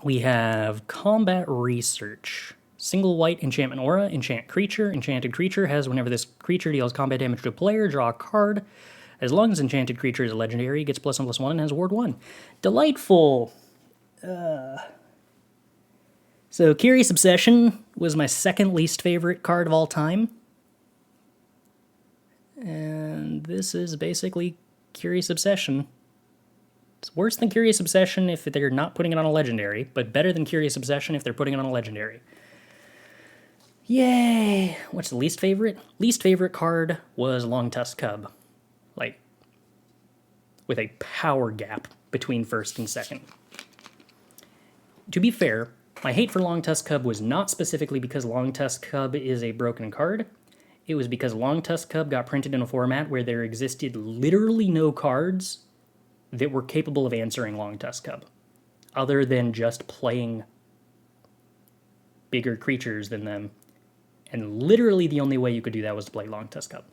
We have Combat Research. Single white enchantment aura, enchant creature. Enchanted creature has whenever this creature deals combat damage to a player, draw a card. As long as enchanted creature is a legendary, it gets +1/+1 and has ward 1. Delightful! So Curious Obsession was my second least favorite card of all time. And this is basically Curious Obsession. It's worse than Curious Obsession if they're not putting it on a legendary, but better than Curious Obsession if they're putting it on a legendary. Yay! What's the least favorite? Least favorite card was Long Tusk Cub. Like, with a power gap between first and second. To be fair, my hate for Long Tusk Cub was not specifically because Long Tusk Cub is a broken card. It was because Long Tusk Cub got printed in a format where there existed literally no cards that were capable of answering Long Tusk Cub, other than just playing bigger creatures than them. And literally the only way you could do that was to play Long Tusk Cub.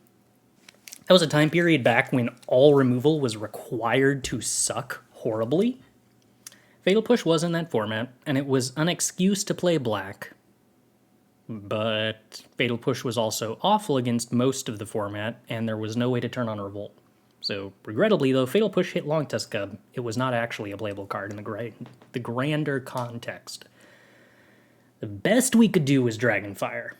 That was a time period back when all removal was required to suck horribly. Fatal Push was in that format, and it was an excuse to play black. But Fatal Push was also awful against most of the format, and there was no way to turn on Revolt. So, regrettably, though Fatal Push hit Long Tusk Cub, it was not actually a playable card in the grander context. The best we could do was Dragonfire.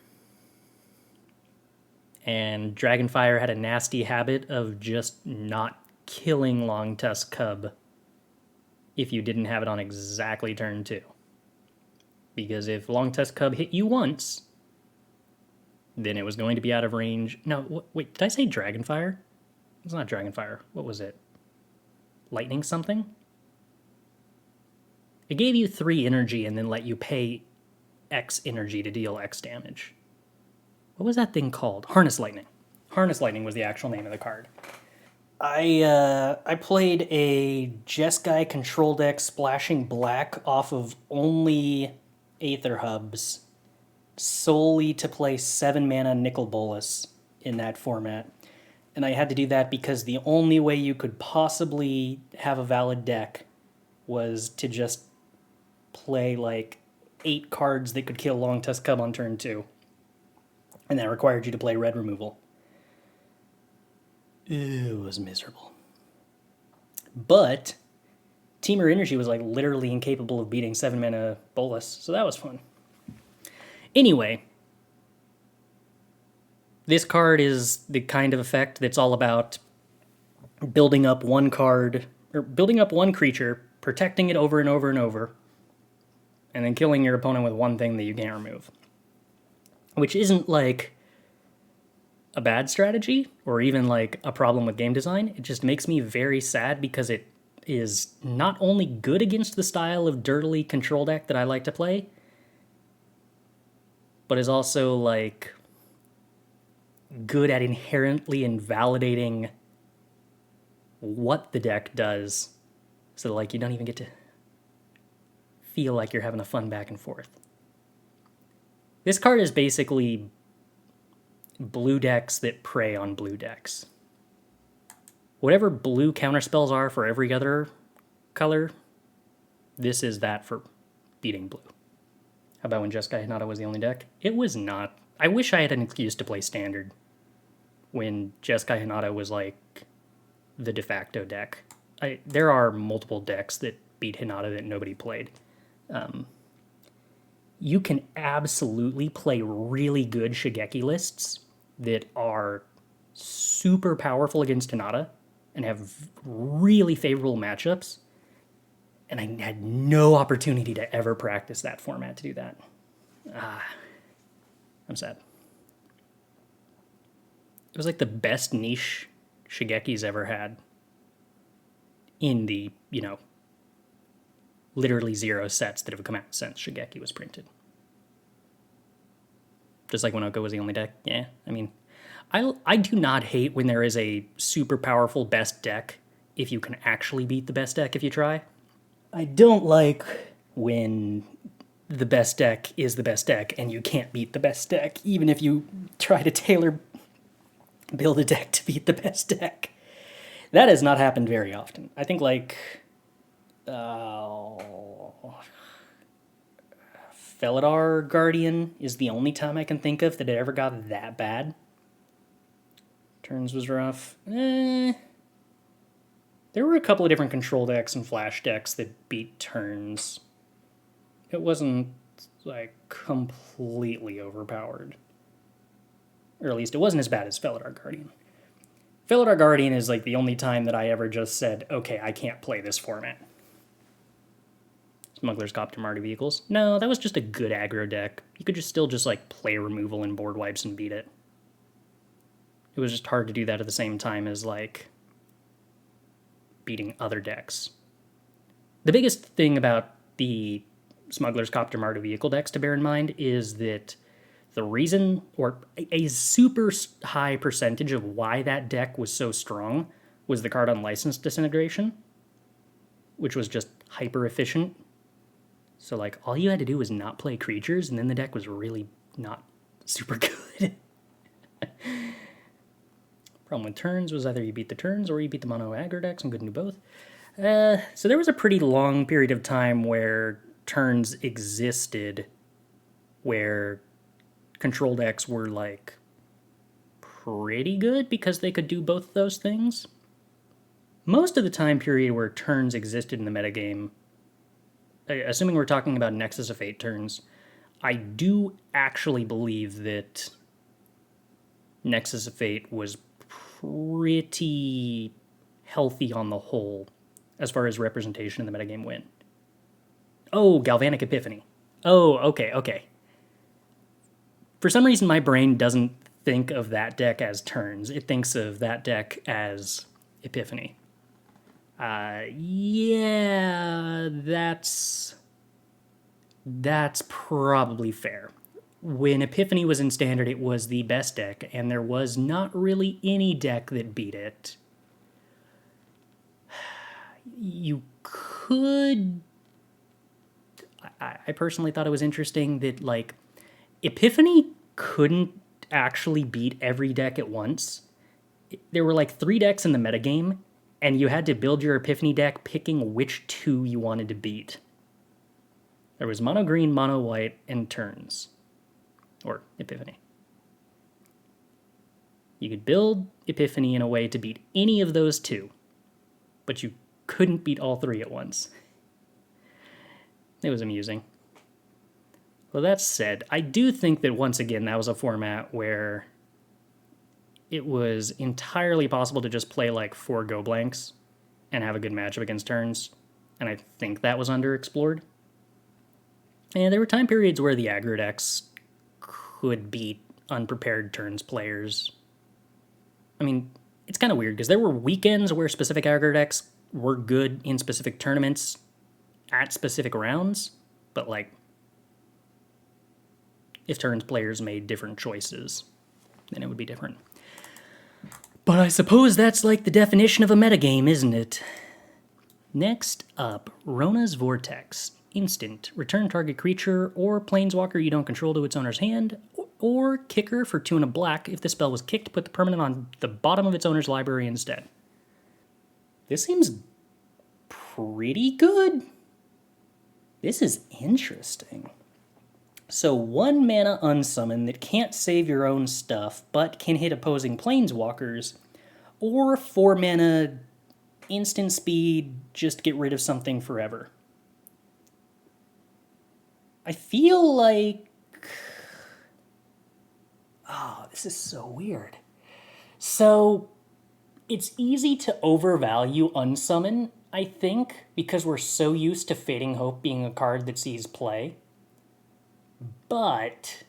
And Dragonfire had a nasty habit of just not killing Long Tusk Cub if you didn't have it on exactly turn 2. Because if Long Tusk Cub hit you once, then it was going to be out of range. No, wait, did I say Dragonfire? It's not Dragonfire. What was it? Lightning something? It gave you 3 energy and then let you pay X energy to deal X damage. What was that thing called? Harness Lightning. Harness Lightning was the actual name of the card. I played a Jeskai control deck splashing black off of only Aether Hubs solely to play 7 mana Nicol Bolas in that format. And I had to do that because the only way you could possibly have a valid deck was to just play like 8 cards that could kill Long Tusk Cub on turn 2. And that required you to play red removal. It was miserable. But Temur Energy was like literally incapable of beating 7 mana Bolas, so that was fun. Anyway, this card is the kind of effect that's all about building up one card, or building up one creature, protecting it over and over and over, and then killing your opponent with one thing that you can't remove. Which isn't like a bad strategy or even like a problem with game design. It just makes me very sad because it is not only good against the style of dirtily control deck that I like to play, but is also like good at inherently invalidating what the deck does, so like you don't even get to feel like you're having a fun back and forth. This card is basically blue decks that prey on blue decks. Whatever blue counterspells are for every other color, this is that for beating blue. How about when Jeskai Hinata was the only deck? It was not. I wish I had an excuse to play Standard when Jeskai Hinata was like the de facto deck. There are multiple decks that beat Hinata that nobody played. You can absolutely play really good Shigeki lists that are super powerful against Hinata and have really favorable matchups. And I had no opportunity to ever practice that format to do that. I'm sad. It was like the best niche Shigeki's ever had in the, literally 0 sets that have come out since Shigeki was printed. Just like when Oko was the only deck. Yeah, I mean, I do not hate when there is a super powerful best deck if you can actually beat the best deck if you try. I don't like when the best deck is the best deck and you can't beat the best deck, even if you try to build a deck to beat the best deck. That has not happened very often. I think Felidar Guardian is the only time I can think of that it ever got that bad. Turns was rough. There were a couple of different control decks and flash decks that beat turns. It wasn't, like, completely overpowered. Or at least it wasn't as bad as Felidar Guardian. Felidar Guardian is, like, the only time that I ever just said, okay, I can't play this format. Smuggler's Copter Marty Vehicles. No, that was just a good aggro deck. You could just still just, like, play removal and board wipes and beat it. It was just hard to do that at the same time as, like, beating other decks. The biggest thing about the Smuggler's Copter Marty Vehicle decks to bear in mind is that the reason, or a super high percentage of why that deck was so strong was the card Unlicensed Disintegration, which was just hyper efficient. So, like, all you had to do was not play creatures, and then the deck was really not super good. Problem with turns was either you beat the turns or you beat the mono aggro decks. I'm good to do both. So there was a pretty long period of time where turns existed where control decks were, like, pretty good because they could do both of those things. Most of the time period where turns existed in the metagame, assuming we're talking about Nexus of Fate turns, I do actually believe that Nexus of Fate was pretty healthy on the whole as far as representation in the metagame went. Oh, Galvanic Epiphany. Oh, okay. For some reason, my brain doesn't think of that deck as turns. It thinks of that deck as Epiphany. Yeah, that's probably fair. When Epiphany was in Standard, it was the best deck, and there was not really any deck that beat it. You could... I personally thought it was interesting that, like, Epiphany couldn't actually beat every deck at once. There were, like, 3 decks in the metagame, and you had to build your Epiphany deck picking which 2 you wanted to beat. There was mono green, mono white, and turns. Or Epiphany. You could build Epiphany in a way to beat any of those 2, but you couldn't beat all 3 at once. It was amusing. Well, that said, I do think that once again that was a format where it was entirely possible to just play like 4 go blanks and have a good matchup against turns, and I think that was underexplored. And there were time periods where the aggro decks could beat unprepared turns players. I mean, it's kind of weird, because there were weekends where specific aggro decks were good in specific tournaments at specific rounds, but, like, if turns players made different choices, then it would be different. But I suppose that's, like, the definition of a metagame, isn't it? Next up, Rona's Vortex. Instant. Return target creature or planeswalker you don't control to its owner's hand, or kicker for 2 and a black. If the spell was kicked, put the permanent on the bottom of its owner's library instead. This seems pretty good. This is interesting. So 1 mana unsummon that can't save your own stuff, but can hit opposing planeswalkers, or 4 mana instant speed, just get rid of something forever. I feel like... Oh, this is so weird. So, it's easy to overvalue unsummon, I think, because we're so used to Fading Hope being a card that sees play. But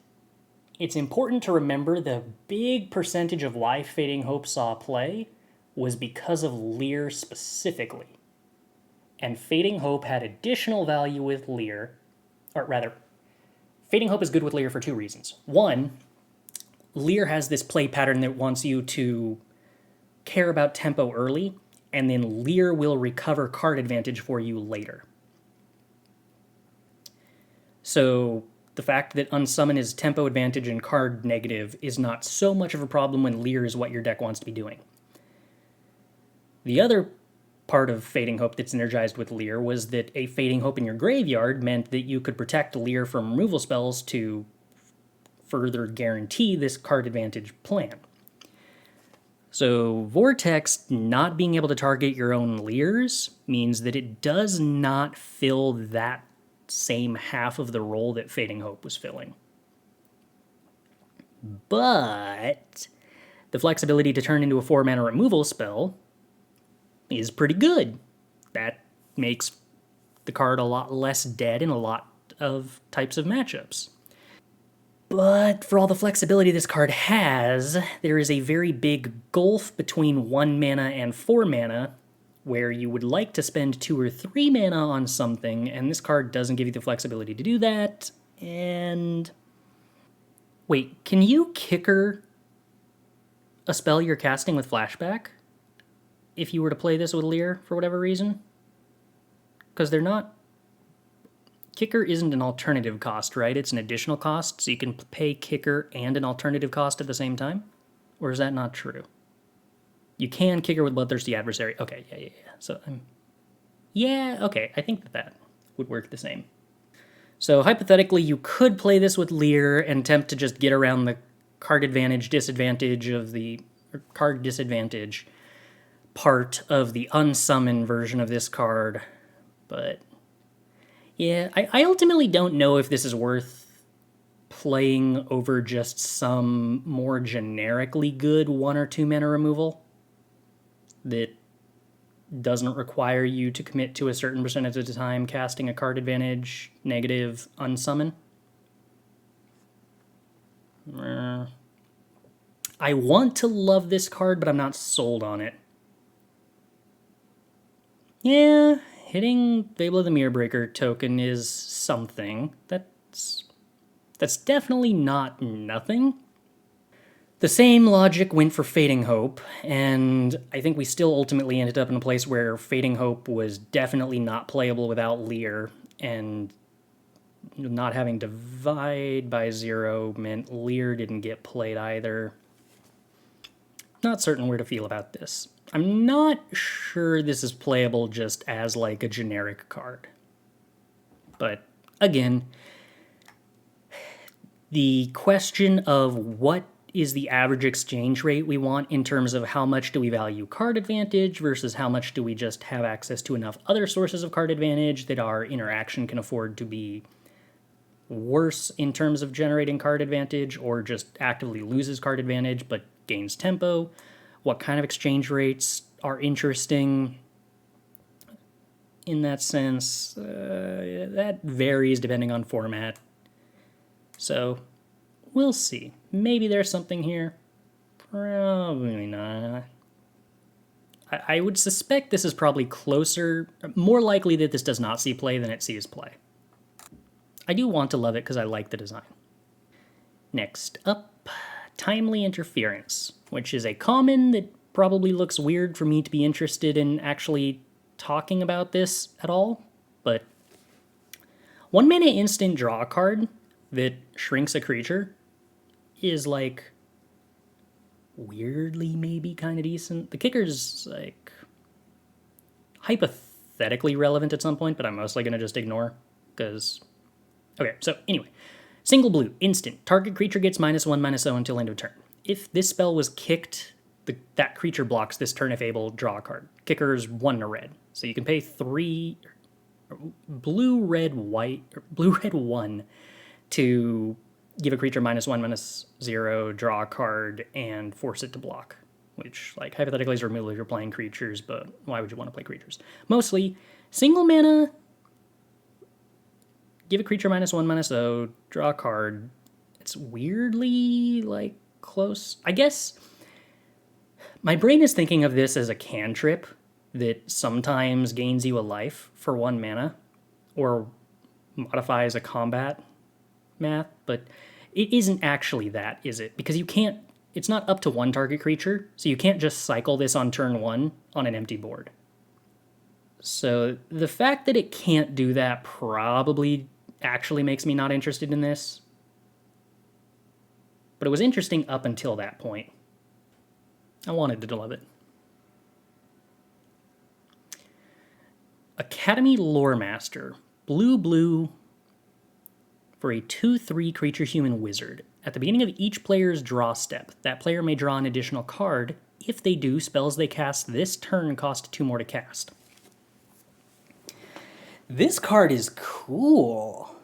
it's important to remember the big percentage of why Fading Hope saw play was because of Lear specifically. And Fading Hope had additional value with Lear, or rather, Fading Hope is good with Lear for 2 reasons. 1, Lear has this play pattern that wants you to care about tempo early, and then Lear will recover card advantage for you later. So the fact that unsummon is tempo advantage and card negative is not so much of a problem when Lear is what your deck wants to be doing. The other part of Fading Hope that's energized with Leer was that a Fading Hope in your graveyard meant that you could protect Leer from removal spells to further guarantee this card advantage plan. So Vortex not being able to target your own Leers means that it does not fill that same half of the role that Fading Hope was filling. But the flexibility to turn into a 4-mana removal spell is pretty good. That makes the card a lot less dead in a lot of types of matchups. But for all the flexibility this card has, there is a very big gulf between 1 mana and 4 mana, where you would like to spend 2 or 3 mana on something, and this card doesn't give you the flexibility to do that, and... Wait, can you kicker a spell you're casting with Flashback if you were to play this with Leer for whatever reason? Because they're not... Kicker isn't an alternative cost, right? It's an additional cost, so you can pay Kicker and an alternative cost at the same time? Or is that not true? You can Kicker with Bloodthirsty Adversary. Okay, yeah. So yeah, okay, I think that would work the same. So hypothetically, you could play this with Leer and attempt to just get around the card advantage disadvantage of the... Or card disadvantage part of the unsummon version of this card, but... Yeah, I ultimately don't know if this is worth playing over just some more generically good 1 or 2 mana removal that doesn't require you to commit to a certain percentage of the time casting a card advantage negative unsummon. I want to love this card, but I'm not sold on it. Yeah, hitting Fable of the Mirrorbreaker token is something. That's definitely not nothing. The same logic went for Fading Hope, and I think we still ultimately ended up in a place where Fading Hope was definitely not playable without Leer, and not having Divide by 0 meant Leer didn't get played either. Not certain where to feel about this. I'm not sure this is playable just as like a generic card. But again, the question of what is the average exchange rate we want in terms of how much do we value card advantage versus how much do we just have access to enough other sources of card advantage that our interaction can afford to be worse in terms of generating card advantage, or just actively loses card advantage but gains tempo. What kind of exchange rates are interesting in that sense? That varies depending on format. So we'll see. Maybe there's something here. Probably not. I would suspect this is probably closer, more likely that this does not see play than it sees play. I do want to love it because I like the design. Next up, Timely Interference, which is a common that probably looks weird for me to be interested in actually talking about this at all, but 1 mana instant draw card that shrinks a creature is like weirdly maybe kind of decent. The kicker's like hypothetically relevant at some point, but I'm mostly going to just ignore because... Okay, so anyway. Single blue, instant. Target creature gets -1/-0 until end of turn. If this spell was kicked, that creature blocks this turn if able, draw a card. Kicker's 1 red. So you can pay 3 blue, red, white, or blue, red, 1 to give a creature -1/-0, draw a card, and force it to block. Which, like, hypothetically is removal if you're playing creatures, but why would you want to play creatures? Mostly, single mana, give a creature -1/-0, draw a card. It's weirdly, like, close. I guess my brain is thinking of this as a cantrip that sometimes gains you a life for 1 mana, or modifies a combat math, but it isn't actually that, is it? Because you can't, it's not up to 1 target creature, so you can't just cycle this on turn 1 on an empty board. So the fact that it can't do that probably actually makes me not interested in this. But it was interesting up until that point. I wanted to love it. Academy Lore Master. Blue for a 2/3 creature human wizard. At the beginning of each player's draw step, that player may draw an additional card. If they do, spells they cast this turn cost 2 more to cast. This card is cool.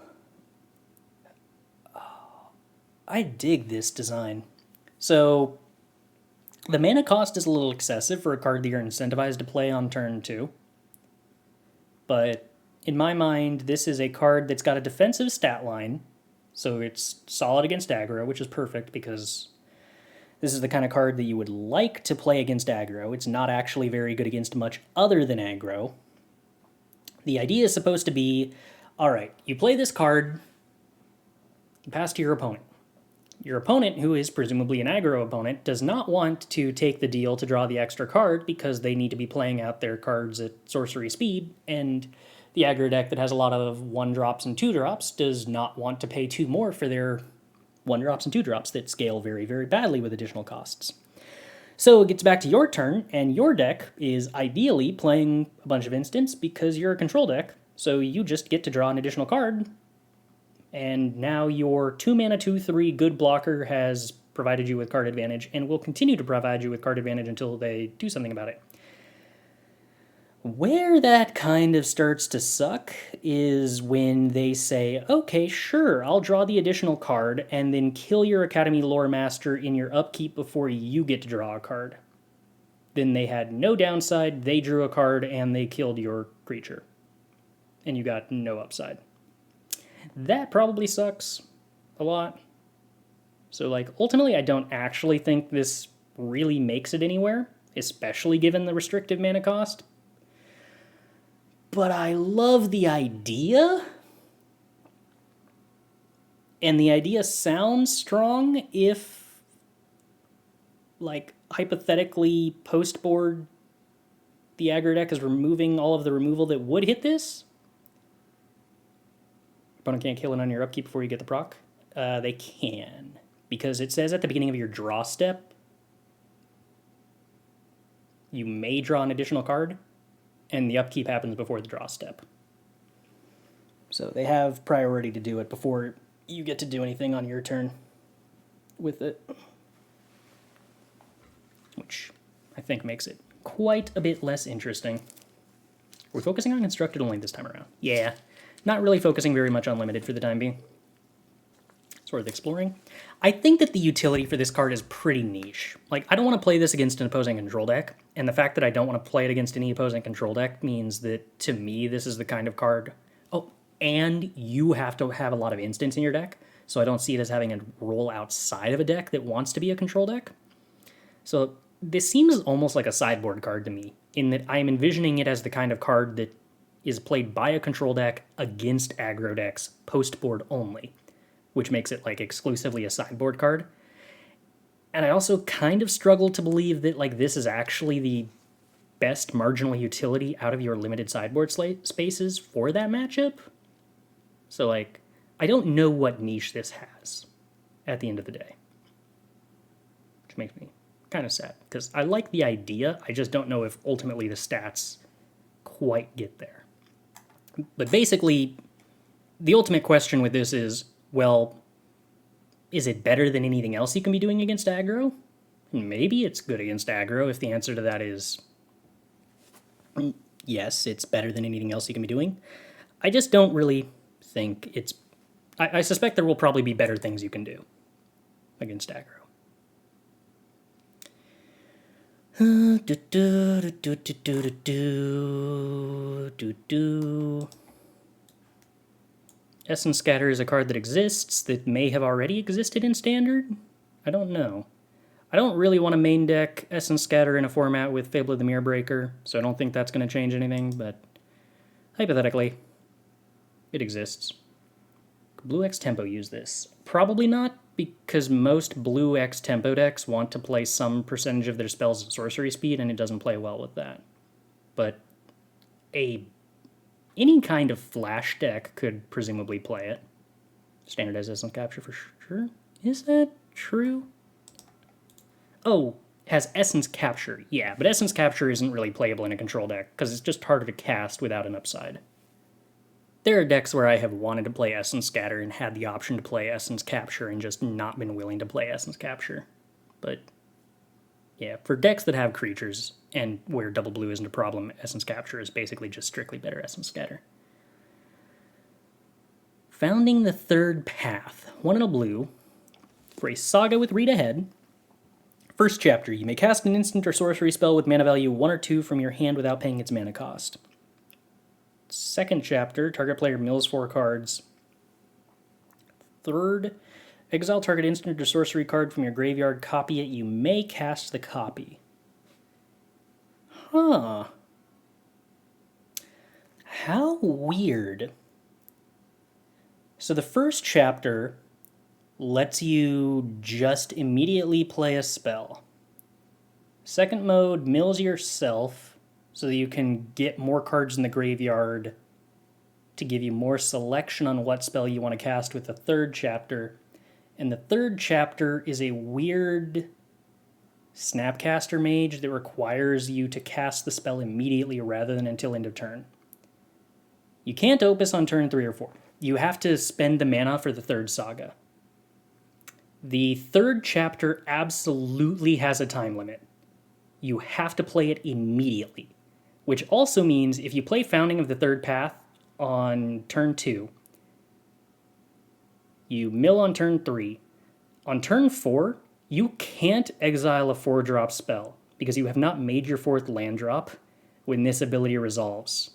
I dig this design. So, the mana cost is a little excessive for a card that you're incentivized to play on turn 2. But in my mind, this is a card that's got a defensive stat line, so it's solid against aggro, which is perfect because this is the kind of card that you would like to play against aggro. It's not actually very good against much other than aggro. The idea is supposed to be, alright, you play this card, you pass to your opponent. Your opponent, who is presumably an aggro opponent, does not want to take the deal to draw the extra card because they need to be playing out their cards at sorcery speed, and the aggro deck that has a lot of 1-drops and 2-drops does not want to pay 2 more for their 1-drops and 2-drops that scale very, very badly with additional costs. So it gets back to your turn, and your deck is ideally playing a bunch of instants because you're a control deck, so you just get to draw an additional card, and now your 2-mana 2/3 good blocker has provided you with card advantage and will continue to provide you with card advantage until they do something about it. Where that kind of starts to suck is when they say, okay, sure, I'll draw the additional card and then kill your Academy Lore Master in your upkeep before you get to draw a card. Then they had no downside, they drew a card, and they killed your creature. And you got no upside. That probably sucks a lot. So, like, ultimately I don't actually think this really makes it anywhere, especially given the restrictive mana cost. But I love the idea. And the idea sounds strong if, like, hypothetically post-board the aggro deck is removing all of the removal that would hit this. Opponent can't kill it on your upkeep before you get the proc. They can, because it says at the beginning of your draw step, you may draw an additional card, and the upkeep happens before the draw step. So they have priority to do it before you get to do anything on your turn with it. Which I think makes it quite a bit less interesting. We're focusing on constructed only this time around. Yeah, not really focusing very much on limited for the time being. Sort of exploring. I think that the utility for this card is pretty niche. Like, I don't want to play this against an opposing control deck, and the fact that I don't want to play it against any opposing control deck means that, to me, this is the kind of card... Oh, and you have to have a lot of instants in your deck, so I don't see it as having a role outside of a deck that wants to be a control deck. So this seems almost like a sideboard card to me, in that I'm envisioning it as the kind of card that is played by a control deck against aggro decks, post-board only, which makes it, like, exclusively a sideboard card. And I also kind of struggle to believe that, like, this is actually the best marginal utility out of your limited sideboard spaces for that matchup. So, like, I don't know what niche this has at the end of the day. Which makes me kind of sad, because I like the idea, I just don't know if ultimately the stats quite get there. But basically, the ultimate question with this is, well, is it better than anything else you can be doing against aggro? Maybe it's good against aggro if the answer to that is yes, it's better than anything else you can be doing. I just don't really think it's... I suspect there will probably be better things you can do against aggro. Essence Scatter is a card that exists, that may have already existed in Standard? I don't know. I don't really want to main deck Essence Scatter in a format with Fable of the Mirror Breaker, so I don't think that's going to change anything, but hypothetically, it exists. Could Blue X Tempo use this? Probably not, because most Blue X Tempo decks want to play some percentage of their spells at sorcery speed, and it doesn't play well with that. But any kind of flash deck could presumably play it. Standardized Essence Capture for sure. Is that true? Oh, has Essence Capture, yeah, but Essence Capture isn't really playable in a control deck, because it's just harder to cast without an upside. There are decks where I have wanted to play Essence Scatter and had the option to play Essence Capture and just not been willing to play Essence Capture. But yeah, for decks that have creatures and where double blue isn't a problem, Essence Capture is basically just strictly better Essence Scatter. Founding the Third Path. 1 and a blue. For a saga with read ahead. First chapter, you may cast an instant or sorcery spell with mana value 1 or 2 from your hand without paying its mana cost. Second chapter, target player mills 4 cards. Third, exile target instant or sorcery card from your graveyard, copy it, you may cast the copy. Huh. How weird. So the first chapter lets you just immediately play a spell. Second mode mills yourself so that you can get more cards in the graveyard to give you more selection on what spell you want to cast with the third chapter. And the third chapter is a weird Snapcaster Mage that requires you to cast the spell immediately rather than until end of turn. You can't Opus on turn 3 or 4. You have to spend the mana for the third saga. The third chapter absolutely has a time limit. You have to play it immediately, which also means if you play Founding of the Third Path on turn 2, you mill on turn 3. On turn 4, you can't exile a 4-drop spell because you have not made your 4th land drop when this ability resolves.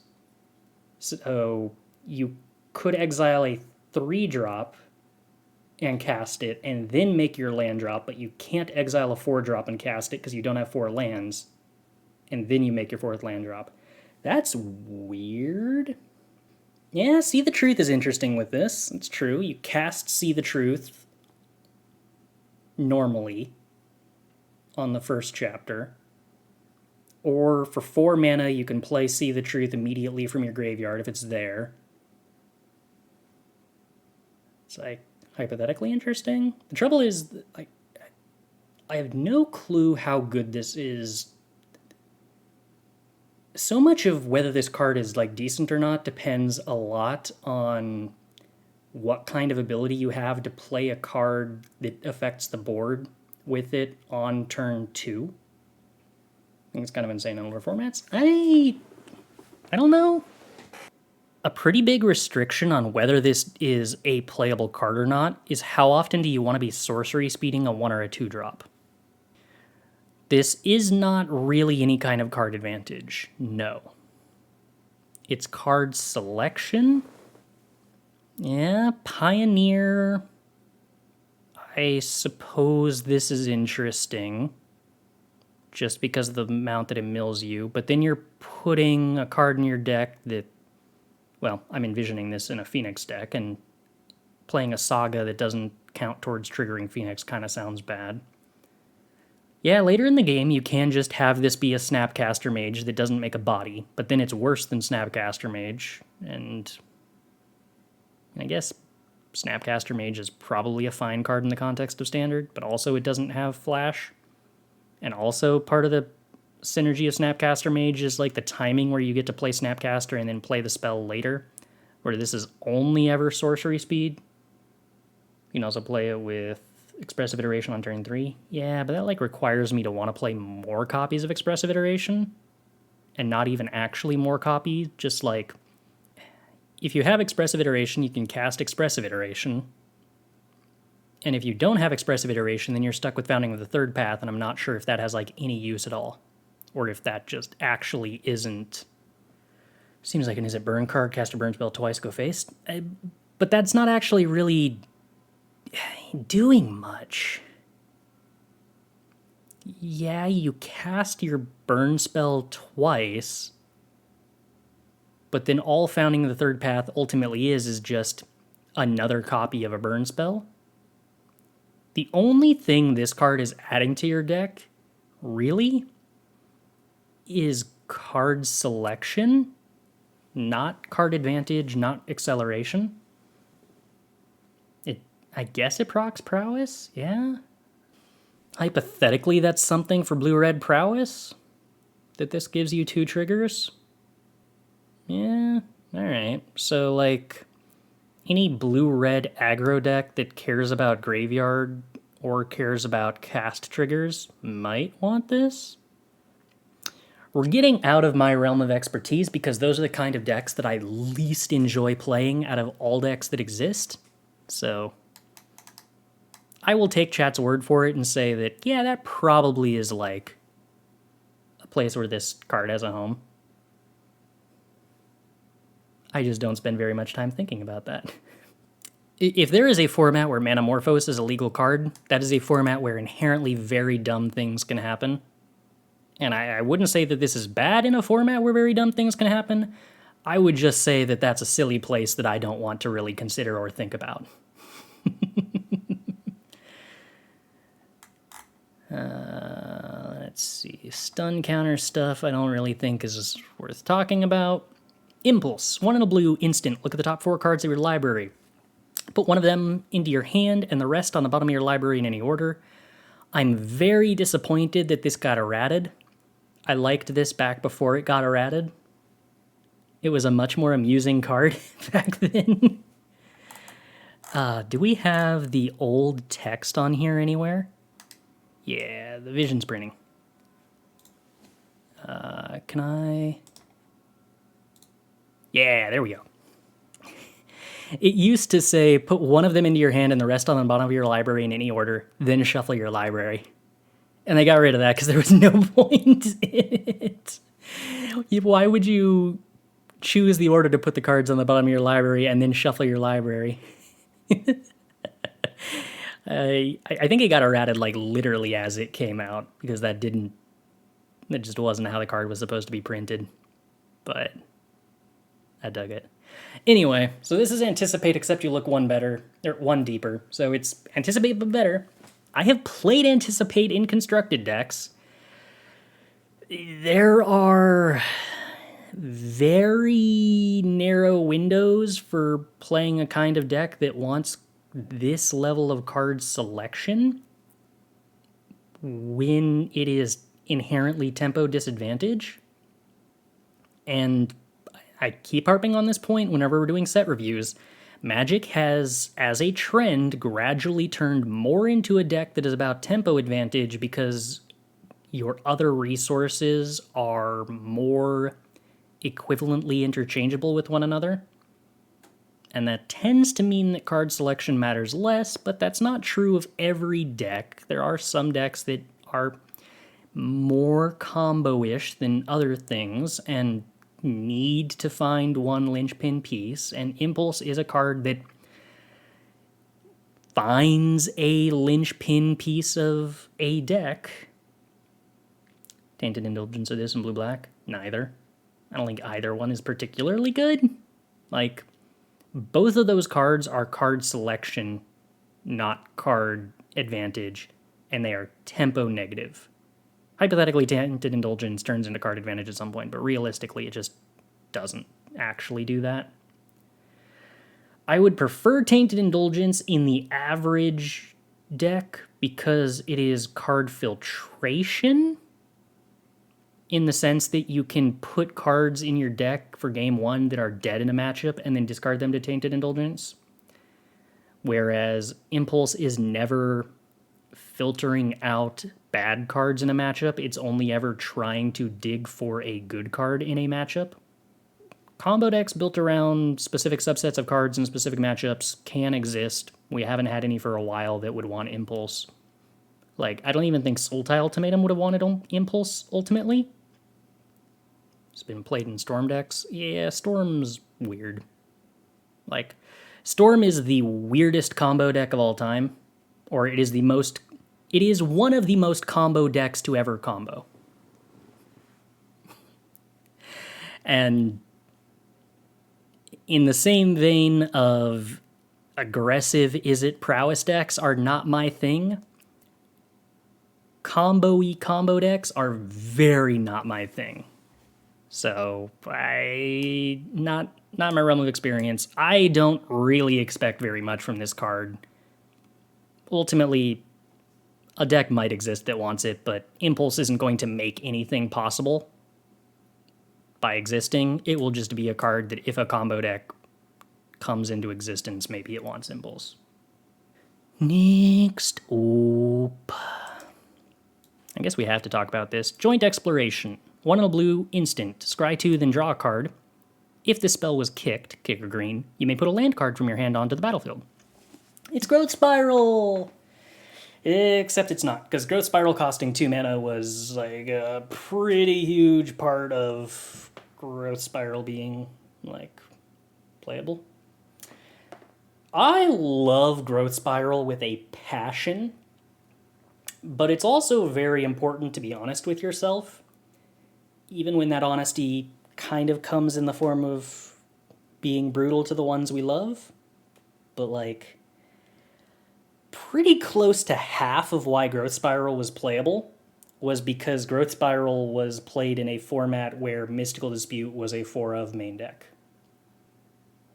So you could exile a 3-drop and cast it, and then make your land drop, but you can't exile a 4-drop and cast it because you don't have 4 lands, and then you make your 4th land drop. That's weird. Yeah, See the Truth is interesting with this. It's true. You cast See the Truth normally on the first chapter. Or for 4 mana, you can play See the Truth immediately from your graveyard if it's there. It's like hypothetically interesting. The trouble is, I have no clue how good this is. So much of whether this card is like decent or not depends a lot on what kind of ability you have to play a card that affects the board with it on turn 2. I think it's kind of insane in older formats. I don't know. A pretty big restriction on whether this is a playable card or not is how often do you want to be sorcery speeding a 1 or a 2-drop. This is not really any kind of card advantage, no. It's card selection. Yeah, Pioneer. I suppose this is interesting just because of the amount that it mills you, but then you're putting a card in your deck that, well, I'm envisioning this in a Phoenix deck, and playing a Saga that doesn't count towards triggering Phoenix kind of sounds bad. Yeah, later in the game, you can just have this be a Snapcaster Mage that doesn't make a body, but then it's worse than Snapcaster Mage, and I guess Snapcaster Mage is probably a fine card in the context of Standard, but also it doesn't have Flash. And also part of the synergy of Snapcaster Mage is like the timing where you get to play Snapcaster and then play the spell later, where this is only ever sorcery speed. You can also play it with Expressive Iteration on turn 3. Yeah, but that like requires me to want to play more copies of Expressive Iteration, and not even actually more copies, just like, if you have Expressive Iteration, you can cast Expressive Iteration. And if you don't have Expressive Iteration, then you're stuck with Founding of the Third Path, and I'm not sure if that has like any use at all. Or if that just actually isn't. Seems like an Is It Burn card, cast a burn spell twice, go face. But that's not actually really doing much. Yeah, you cast your burn spell twice, but then all Founding of the Third Path ultimately is just another copy of a burn spell. The only thing this card is adding to your deck, really, is card selection, not card advantage, not acceleration. I guess it procs prowess, yeah? Hypothetically, that's something for blue-red prowess? That this gives you 2 triggers? Yeah, alright. So, like, any blue-red aggro deck that cares about graveyard or cares about cast triggers might want this. We're getting out of my realm of expertise because those are the kind of decks that I least enjoy playing out of all decks that exist. So I will take chat's word for it and say that, yeah, that probably is like a place where this card has a home. I just don't spend very much time thinking about that. If there is a format where Manamorphose is a legal card, that is a format where inherently very dumb things can happen. And I wouldn't say that this is bad in a format where very dumb things can happen. I would just say that that's a silly place that I don't want to really consider or think about. Let's see. Stun counter stuff I don't really think is worth talking about. Impulse. 1 in a blue, instant. Look at the top 4 cards of your library. Put one of them into your hand and the rest on the bottom of your library in any order. I'm very disappointed that this got errated. I liked this back before it got errated. It was a much more amusing card back then. Do we have the old text on here anywhere? Yeah, the vision's printing. Can I... Yeah, there we go. It used to say, put one of them into your hand and the rest on the bottom of your library in any order, then shuffle your library. And they got rid of that because there was no point in it. Why would you choose the order to put the cards on the bottom of your library and then shuffle your library? I think it got errated like literally as it came out because that just wasn't how the card was supposed to be printed. But I dug it. Anyway, so this is Anticipate except you look one deeper. So it's Anticipate but better. I have played Anticipate in constructed decks. There are very narrow windows for playing a kind of deck that wants this level of card selection when it is inherently tempo disadvantage. And I keep harping on this point whenever we're doing set reviews. Magic has, as a trend, gradually turned more into a deck that is about tempo advantage because your other resources are more equivalently interchangeable with one another. And that tends to mean that card selection matters less, but that's not true of every deck. There are some decks that are more combo-ish than other things, and need to find one linchpin piece, and Impulse is a card that finds a linchpin piece of a deck. Tainted Indulgence or this in blue-black? Neither. I don't think either one is particularly good. Like, both of those cards are card selection, not card advantage, and they are tempo negative. Hypothetically, Tainted Indulgence turns into card advantage at some point, but realistically, it just doesn't actually do that. I would prefer Tainted Indulgence in the average deck because it is card filtration, in the sense that you can put cards in your deck for game 1 that are dead in a matchup and then discard them to Tainted Indulgence. Whereas Impulse is never filtering out bad cards in a matchup. It's only ever trying to dig for a good card in a matchup. Combo decks built around specific subsets of cards in specific matchups can exist. We haven't had any for a while that would want Impulse. Like, I don't even think Sultai Ultimatum would have wanted Impulse, ultimately. It's been played in Storm decks. Yeah, Storm's weird. Like, Storm is the weirdest combo deck of all time. Or it is one of the most combo decks to ever combo. And in the same vein of aggressive is-it prowess decks are not my thing, combo-y combo decks are very not my thing. So, not my realm of experience. I don't really expect very much from this card. Ultimately, a deck might exist that wants it, but Impulse isn't going to make anything possible by existing. It will just be a card that if a combo deck comes into existence, maybe it wants Impulse. Next up, I guess we have to talk about this. Joint Exploration. 1 in a blue, instant. Scry 2, then draw a card. If this spell was kicked, kick or green, you may put a land card from your hand onto the battlefield. It's Growth Spiral! Except it's not, because Growth Spiral costing 2 mana was like a pretty huge part of Growth Spiral being like playable. I love Growth Spiral with a passion, but it's also very important to be honest with yourself, even when that honesty kind of comes in the form of being brutal to the ones we love. But like, pretty close to half of why Growth Spiral was playable was because Growth Spiral was played in a format where Mystical Dispute was a 4 of main deck.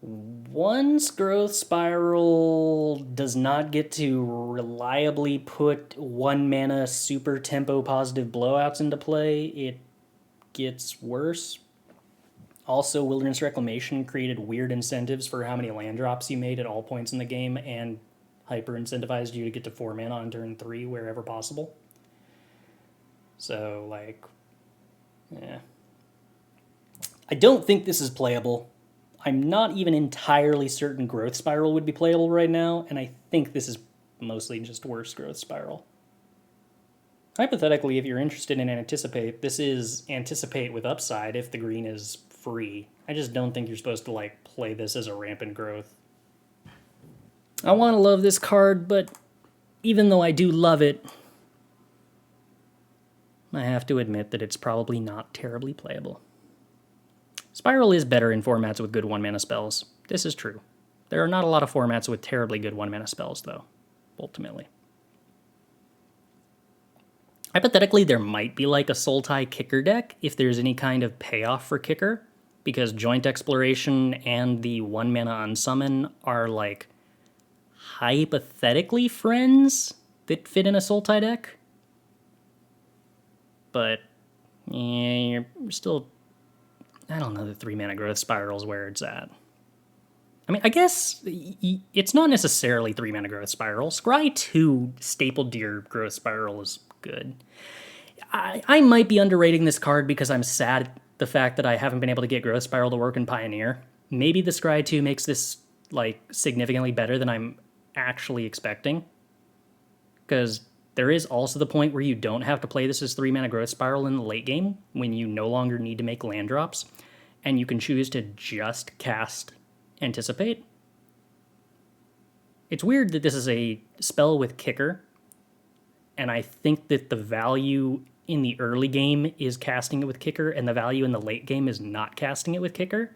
Once Growth Spiral does not get to reliably put 1 mana super tempo positive blowouts into play, it gets worse. Also, Wilderness Reclamation created weird incentives for how many land drops you made at all points in the game and hyper incentivized you to get to 4 mana on turn 3 wherever possible. So, like, yeah. I don't think this is playable. I'm not even entirely certain Growth Spiral would be playable right now, and I think this is mostly just worse Growth Spiral. Hypothetically, if you're interested in Anticipate, this is Anticipate with upside if the green is free. I just don't think you're supposed to, like, play this as a rampant growth. I want to love this card, but even though I do love it, I have to admit that it's probably not terribly playable. Spiral is better in formats with good 1-mana spells. This is true. There are not a lot of formats with terribly good 1-mana spells, though, ultimately. Hypothetically, there might be like a Sultai Kicker deck if there's any kind of payoff for Kicker, because Joint Exploration and the 1-mana Unsummon are like hypothetically friends that fit in a Sultai deck. But, yeah, you're still... I don't know, the 3-mana Growth Spiral's where it's at. I mean, I guess it's not necessarily 3-mana Growth Spiral. Scry 2 stapled to your Growth Spiral is good. I might be underrating this card because I'm sad at the fact that I haven't been able to get Growth Spiral to work in Pioneer. Maybe the Scry 2 makes this, like, significantly better than I'm actually expecting. Because there is also the point where you don't have to play this as 3-mana Growth Spiral in the late game, when you no longer need to make land drops, and you can choose to just cast Anticipate. It's weird that this is a spell with Kicker, and I think that the value in the early game is casting it with Kicker, and the value in the late game is not casting it with Kicker,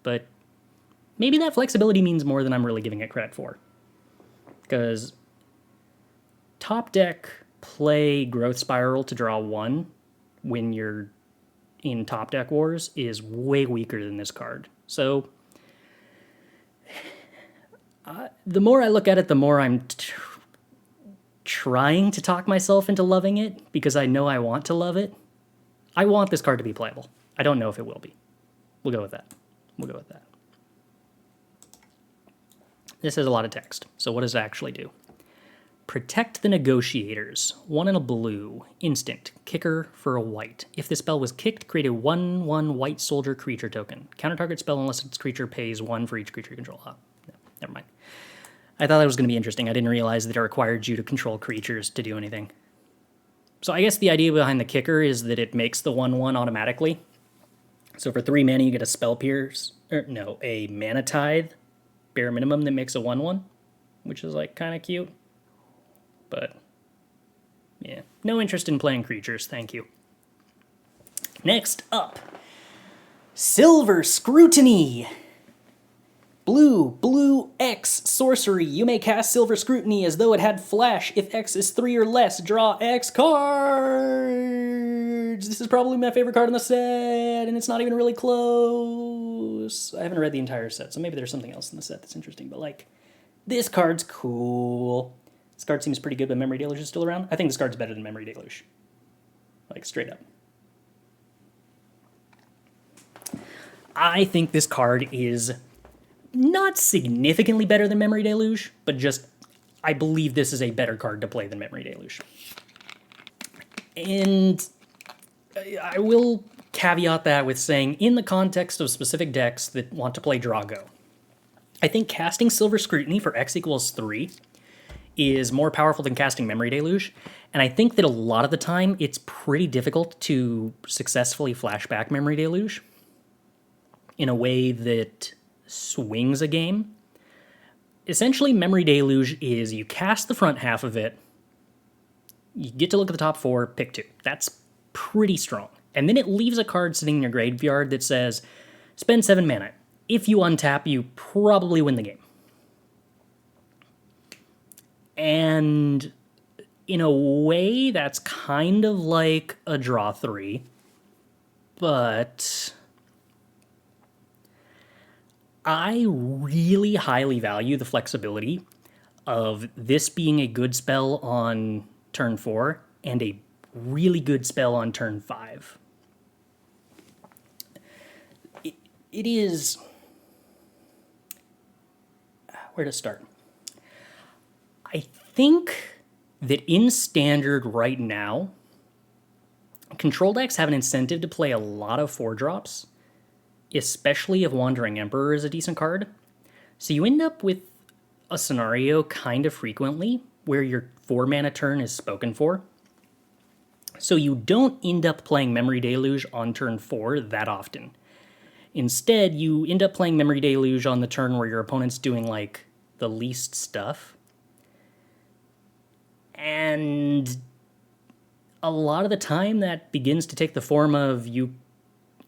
but maybe that flexibility means more than I'm really giving it credit for. Because top deck play Growth Spiral to draw 1 when you're in top deck wars is way weaker than this card. So the more I look at it, the more I'm trying to talk myself into loving it because I know I want to love it. I want this card to be playable. I don't know if it will be. We'll go with that. We'll go with that. This has a lot of text. So what does it actually do? Protect the Negotiators. 1 in a blue. Instant. Kicker for a white. If the spell was kicked, create a 1/1 white soldier creature token. Counter target spell unless its creature pays 1 for each creature you control. Oh, no, never mind. I thought that was going to be interesting. I didn't realize that it required you to control creatures to do anything. So I guess the idea behind the Kicker is that it makes the 1/1 automatically. So for 3 mana, you get a Spell Pierce. A Mana Tithe, bare minimum, that makes a 1/1, which is like kind of cute. But, yeah, no interest in playing creatures, thank you. Next up, Silver Scrutiny. Blue X sorcery. You may cast Silver Scrutiny as though it had flash. If X is 3 or less, draw X cards. This is probably my favorite card in the set, and it's not even really close. I haven't read the entire set, so maybe there's something else in the set that's interesting, but like, this card's cool. This card seems pretty good, but Memory Deluge is still around. I think this card's better than Memory Deluge. Like, straight up. I think this card is not significantly better than Memory Deluge, but just, I believe this is a better card to play than Memory Deluge. And I will caveat that with saying, in the context of specific decks that want to play Drago, I think casting Silver Scrutiny for X equals 3 is more powerful than casting Memory Deluge, and I think that a lot of the time it's pretty difficult to successfully flashback Memory Deluge in a way that swings a game. Essentially, Memory Deluge is you cast the front half of it, you get to look at the top 4, pick 2. That's pretty strong. And then it leaves a card sitting in your graveyard that says, spend 7 mana. If you untap, you probably win the game. And in a way, that's kind of like a draw 3, but I really highly value the flexibility of this being a good spell on turn 4 and a really good spell on turn 5. It is... Where to start? I think that in Standard right now, Control decks have an incentive to play a lot of 4-drops, especially if Wandering Emperor is a decent card. So you end up with a scenario kind of frequently where your 4-mana turn is spoken for. So you don't end up playing Memory Deluge on turn 4 that often. Instead, you end up playing Memory Deluge on the turn where your opponent's doing, like, the least stuff. And a lot of the time that begins to take the form of you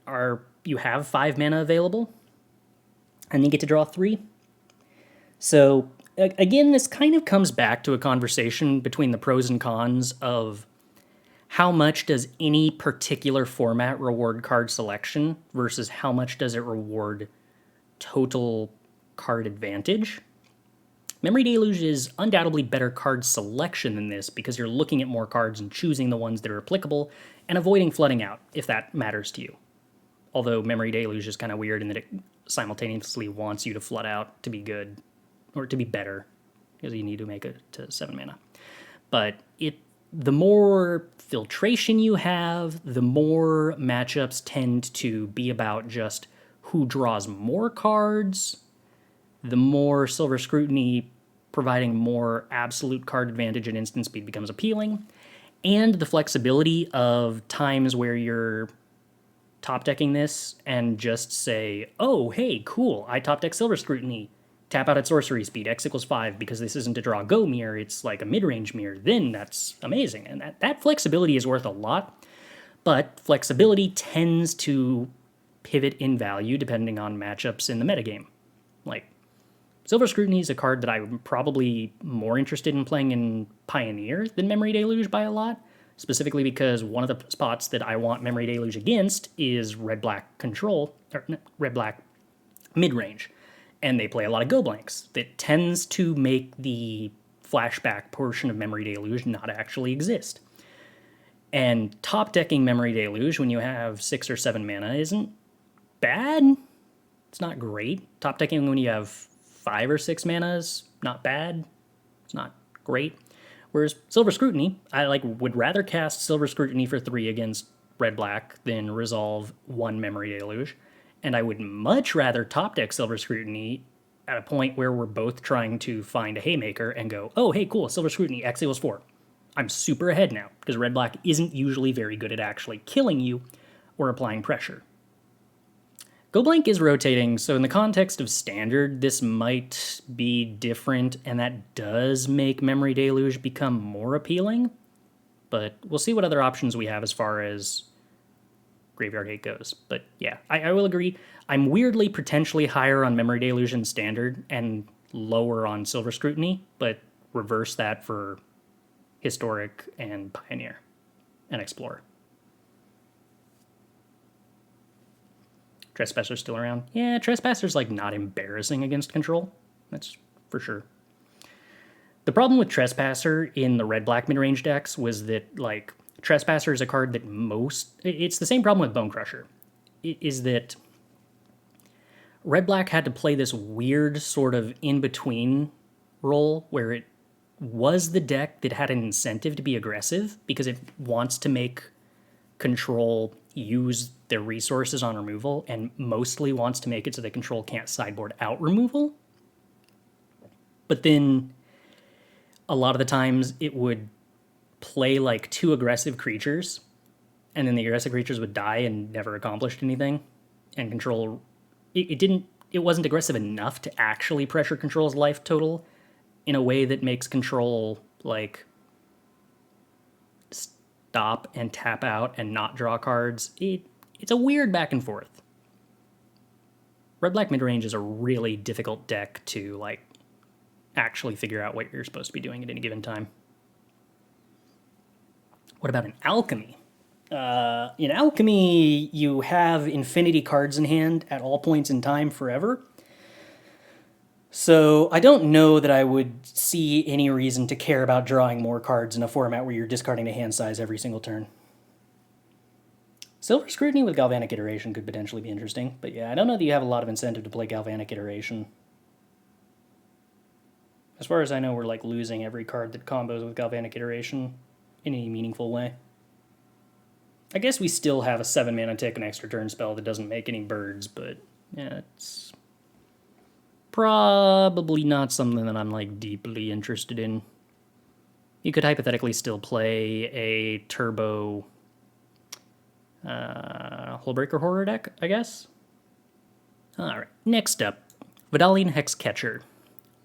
have 5 mana available, and you get to draw 3. So, again, this kind of comes back to a conversation between the pros and cons of how much does any particular format reward card selection versus how much does it reward total card advantage. Memory Deluge is undoubtedly better card selection than this because you're looking at more cards and choosing the ones that are applicable and avoiding flooding out, if that matters to you. Although Memory Deluge is kind of weird in that it simultaneously wants you to flood out to be good, or to be better, because you need to make it to 7 mana. But the more filtration you have, the more matchups tend to be about just who draws more cards, the more Silver Scrutiny providing more absolute card advantage and instant speed becomes appealing, and the flexibility of times where you're top decking this and just say, oh, hey, cool, I top deck Silver Scrutiny, tap out at sorcery speed, X equals 5, because this isn't a draw go mirror, it's like a mid-range mirror, then that's amazing. And that flexibility is worth a lot, but flexibility tends to pivot in value depending on matchups in the metagame. Like, Silver Scrutiny is a card that I'm probably more interested in playing in Pioneer than Memory Deluge by a lot, specifically because one of the spots that I want Memory Deluge against is red-black control, or red-black mid-range. And they play a lot of go blanks that tends to make the flashback portion of Memory Deluge not actually exist. And top decking Memory Deluge when you have 6 or 7 mana isn't bad. It's not great. Top decking when you have 5 or 6 mana is not bad. It's not great. Whereas Silver Scrutiny, I would rather cast Silver Scrutiny for 3 against red-black than resolve 1 Memory Deluge. And I would much rather top deck Silver Scrutiny at a point where we're both trying to find a haymaker and go, oh, hey, cool, Silver Scrutiny, X equals 4. I'm super ahead now, because red-black isn't usually very good at actually killing you or applying pressure. Go blank is rotating, so in the context of Standard, this might be different, and that does make Memory Deluge become more appealing. But we'll see what other options we have as far as Graveyard Hate goes. But yeah, I will agree. I'm weirdly potentially higher on Memory Deluge in Standard and lower on Silver Scrutiny, but reverse that for Historic and Pioneer and Explorer. Trespasser's still around? Yeah, Trespasser's not embarrassing against control. That's for sure. The problem with Trespasser in the red-black mid-range decks was that, like, Trespasser is a card that it's the same problem with Bone Crusher, is that red-black had to play this weird sort of in-between role where it was the deck that had an incentive to be aggressive because it wants to make control use their resources on removal and mostly wants to make it so that control can't sideboard out removal. But then a lot of the times it would play like 2 aggressive creatures, and then the aggressive creatures would die and never accomplished anything. And control, it wasn't aggressive enough to actually pressure control's life total in a way that makes control like stop and tap out and not draw cards. It's a weird back and forth. Red-black mid-range is a really difficult deck to like actually figure out what you're supposed to be doing at any given time. What about an Alchemy? In Alchemy, you have infinity cards in hand at all points in time forever. So I don't know that I would see any reason to care about drawing more cards in a format where you're discarding a hand size every single turn. Silver Scrutiny with Galvanic Iteration could potentially be interesting, but yeah, I don't know that you have a lot of incentive to play Galvanic Iteration. As far as I know, we're like losing every card that combos with Galvanic Iteration in any meaningful way. I guess we still have a 7-mana take an extra turn spell that doesn't make any birds, but yeah, it's probably not something that I'm like deeply interested in. You could hypothetically still play a turbo Hullbreaker Horror deck, I guess. Alright, next up, Vidalian Hex Catcher.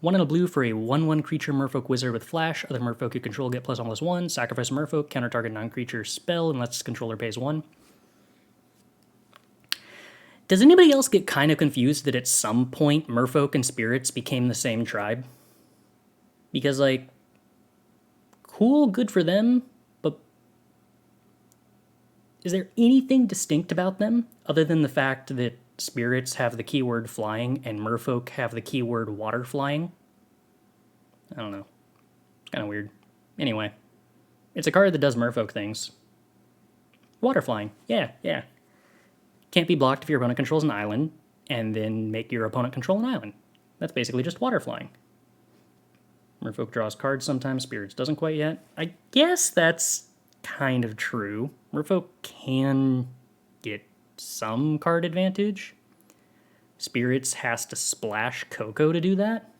1 and a blue for a 1/1 creature merfolk wizard with flash. Other merfolk you control get +1/+1. Sacrifice a merfolk, counter target non-creature spell unless its controller pays 1. Does anybody else get kind of confused that at some point merfolk and spirits became the same tribe? Because, like, cool, good for them, but is there anything distinct about them other than the fact that spirits have the keyword flying and merfolk have the keyword water flying? I don't know. It's kind of weird. Anyway, it's a card that does merfolk things. Water flying. Yeah. Can't be blocked if your opponent controls an island, and then make your opponent control an island. That's basically just water flying. Merfolk draws cards sometimes, spirits doesn't quite yet. I guess that's kind of true. Merfolk can get some card advantage. Spirits has to splash Coco to do that.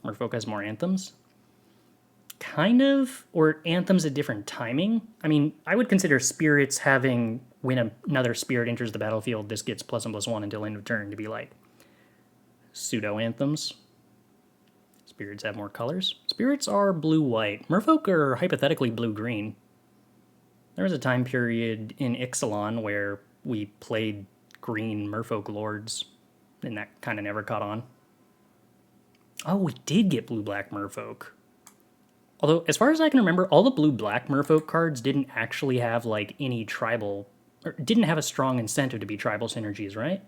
Merfolk has more anthems. Kind of, or anthems at different timing. I mean, I would consider spirits having, when another spirit enters the battlefield, this gets +1/+1 until end of turn to be like pseudo-anthems. Spirits have more colors. Spirits are blue-white. Merfolk are hypothetically blue-green. There was a time period in Ixalan where we played green Merfolk Lords, and that kind of never caught on. Oh, we did get blue-black Merfolk. Although, as far as I can remember, all the blue-black Merfolk cards didn't actually have, like, any tribal, or didn't have a strong incentive to be tribal synergies, right?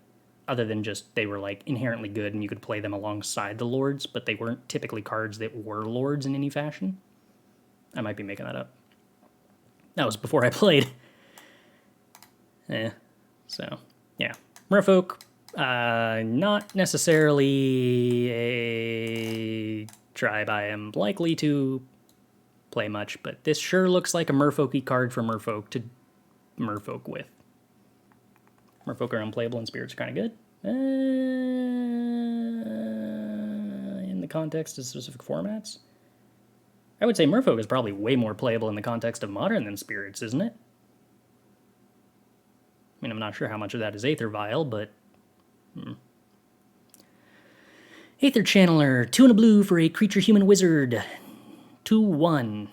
Other than just they were, like, inherently good and you could play them alongside the Lords, but they weren't typically cards that were Lords in any fashion. I might be making that up. That was before I played. So, yeah. Merfolk, not necessarily a tribe I am likely to play much, but this sure looks like a Merfolky card for Merfolk to Merfolk with. Merfolk are unplayable and spirits are kind of good. In the context of specific formats? I would say Merfolk is probably way more playable in the context of Modern than spirits, isn't it? I mean, I'm not sure how much of that is Aether Vial, but... Aether Channeler, 2 and a blue for a creature human wizard. 2/1.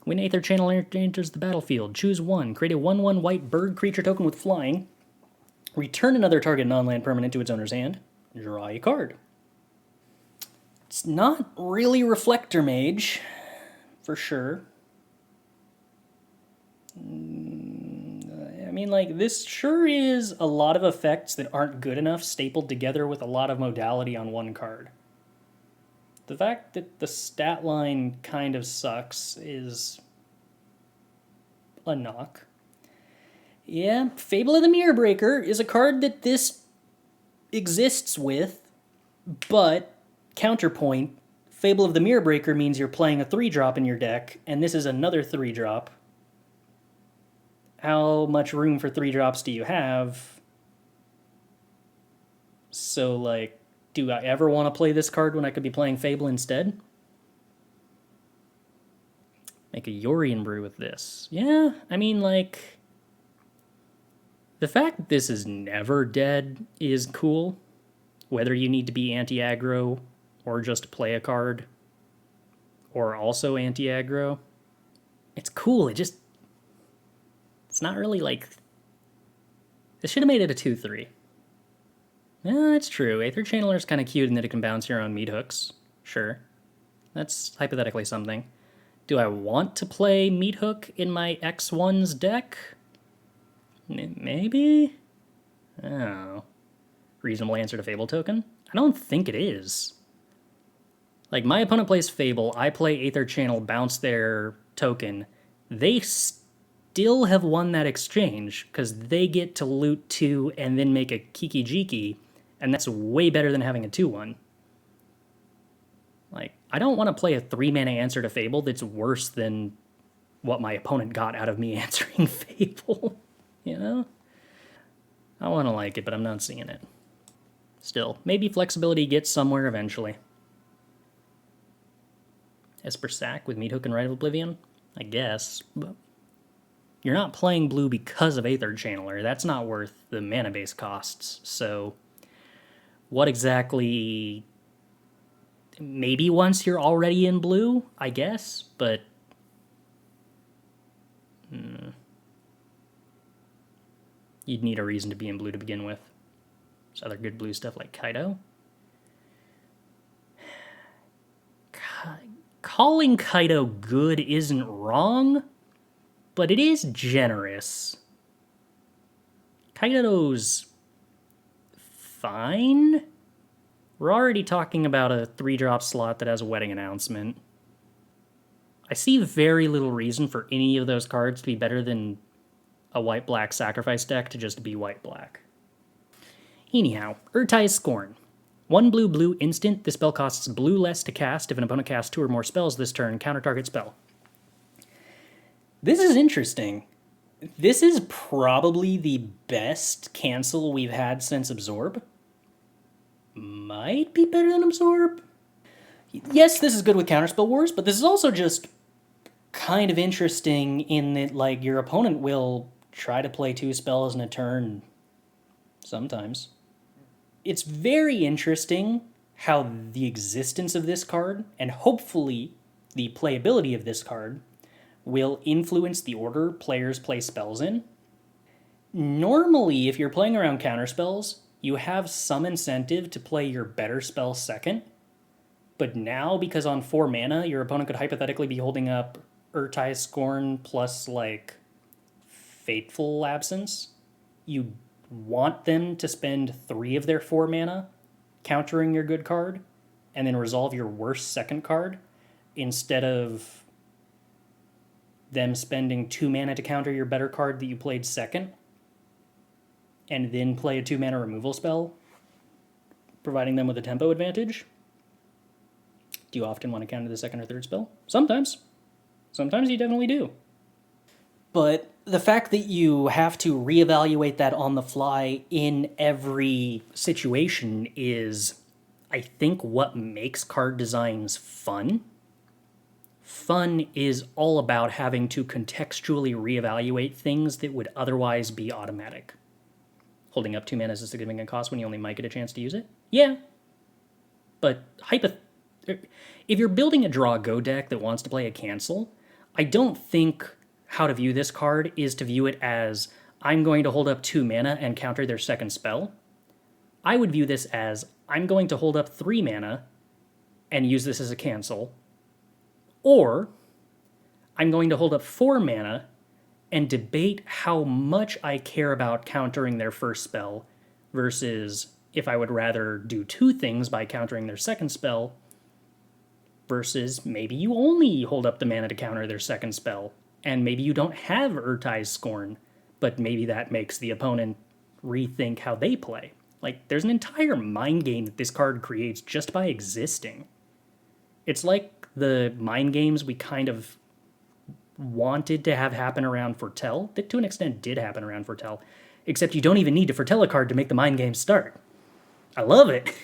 When Aether Channeler enters the battlefield, choose 1. Create a 1/1 white bird creature token with flying. Return another target non-land permanent to its owner's hand. Draw a card. It's not really Reflector Mage, for sure. I mean, like, this sure is a lot of effects that aren't good enough stapled together with a lot of modality on one card. The fact that the stat line kind of sucks is a knock. Yeah, Fable of the Mirror Breaker is a card that this exists with, but counterpoint, Fable of the Mirror Breaker means you're playing a 3-drop in your deck, and this is another 3-drop. How much room for 3-drops do you have? So, like, do I ever want to play this card when I could be playing Fable instead? Make a Yorian Brew with this. Yeah, I mean, like, the fact that this is never dead is cool. Whether you need to be anti-aggro or just play a card or also anti-aggro, it's cool. It's not really like... This should have made it a 2-3. Yeah, that's true. Aether Channeler's kind of cute in that it can bounce your own meat hooks. Sure. That's hypothetically something. Do I want to play meat hook in my X1's deck? Maybe? Oh. Reasonable answer to Fable token? I don't think it is. Like, my opponent plays Fable, I play Aether Channel, bounce their token. They still have won that exchange, because they get to loot 2 and then make a Kiki Jiki, and that's way better than having a 2-1. Like, I don't want to play a 3-mana answer to Fable that's worse than what my opponent got out of me answering Fable, you know? I want to like it, but I'm not seeing it. Still, maybe flexibility gets somewhere eventually. Esper Sack with Meat Hook and Rite of Oblivion? I guess, but you're not playing blue because of Aether Channeler. That's not worth the mana base costs, so what exactly... Maybe once you're already in blue, I guess, but... You'd need a reason to be in blue to begin with. There's other good blue stuff like Kaido. Calling Kaido good isn't wrong, but it is generous. Kaido's fine. We're already talking about a 3-drop slot that has a wedding announcement. I see very little reason for any of those cards to be better than a white-black sacrifice deck to just be white-black. Anyhow, Ertai Scorn. 1 blue instant. This spell costs blue less to cast. If an opponent casts 2 or more spells this turn, counter target spell. This is interesting. This is probably the best cancel we've had since Absorb. Might be better than Absorb. Yes, this is good with Counterspell Wars, but this is also just kind of interesting in that, like, your opponent will try to play 2 spells in a turn sometimes. It's very interesting how the existence of this card, and hopefully the playability of this card, will influence the order players play spells in. Normally, if you're playing around counterspells, you have some incentive to play your better spell second, but now, because on 4 mana, your opponent could hypothetically be holding up Ertai Scorn plus, like, Fateful Absence, you want them to spend 3 of their 4 mana countering your good card, and then resolve your worst second card, instead of them spending 2 mana to counter your better card that you played second, and then play a 2 mana removal spell, providing them with a tempo advantage. Do you often want to counter the second or third spell? Sometimes. Sometimes you definitely do. But the fact that you have to reevaluate that on the fly in every situation is, I think, what makes card designs fun. Fun is all about having to contextually reevaluate things that would otherwise be automatic. Holding up 2 mana is a significant cost when you only might get a chance to use it? Yeah. But if you're building a draw-go deck that wants to play a cancel, I don't think how to view this card is to view it as, I'm going to hold up 2 mana and counter their second spell. I would view this as, I'm going to hold up 3 mana and use this as a cancel. Or, I'm going to hold up 4 mana and debate how much I care about countering their first spell versus if I would rather do 2 things by countering their second spell versus maybe you only hold up the mana to counter their second spell, and maybe you don't have Ertai Scorn, but maybe that makes the opponent rethink how they play. Like, there's an entire mind game that this card creates just by existing. It's like the mind games we kind of wanted to have happen around Foretell, that to an extent did happen around Foretell, except you don't even need to foretell a card to make the mind game start. I love it.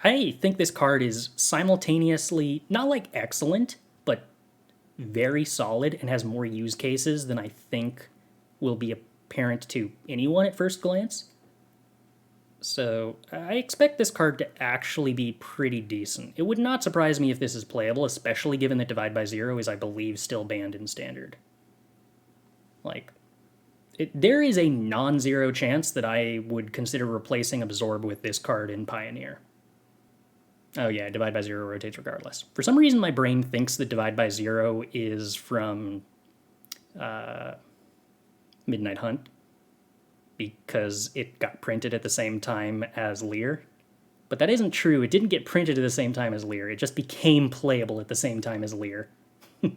I think this card is simultaneously not like excellent, but very solid and has more use cases than I think will be apparent to anyone at first glance. So I expect this card to actually be pretty decent. It would not surprise me if this is playable, especially given that Divide by Zero is, I believe, still banned in Standard. Like, there is a non-zero chance that I would consider replacing Absorb with this card in Pioneer. Oh yeah, Divide by Zero rotates regardless. For some reason, my brain thinks that Divide by Zero is from Midnight Hunt, because it got printed at the same time as Lear. But that isn't true. It didn't get printed at the same time as Lear. It just became playable at the same time as Lear. This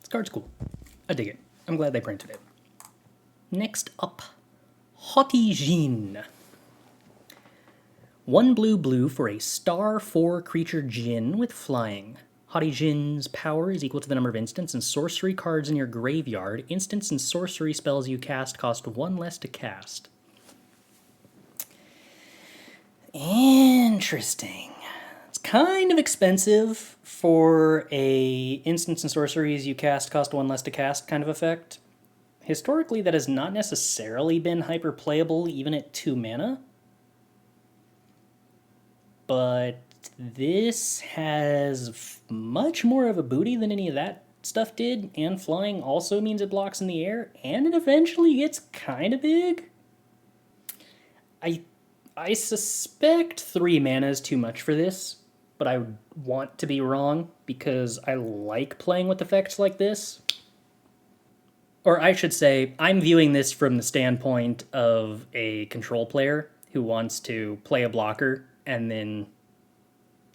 card's cool. I dig it. I'm glad they printed it. Next up, Haughty Djinn. 1 blue for a star 4 creature Djinn with flying. Haughty Djinn's power is equal to the number of instants and sorcery cards in your graveyard. Instants and sorcery spells you cast cost 1 less to cast. Interesting. It's kind of expensive for a instants and sorceries you cast cost 1 less to cast kind of effect. Historically, that has not necessarily been hyper playable even at 2 mana. But this has much more of a booty than any of that stuff did, and flying also means it blocks in the air, and it eventually gets kind of big. I suspect 3 mana is too much for this, but I want to be wrong because I like playing with effects like this. Or I should say, I'm viewing this from the standpoint of a control player who wants to play a blocker and then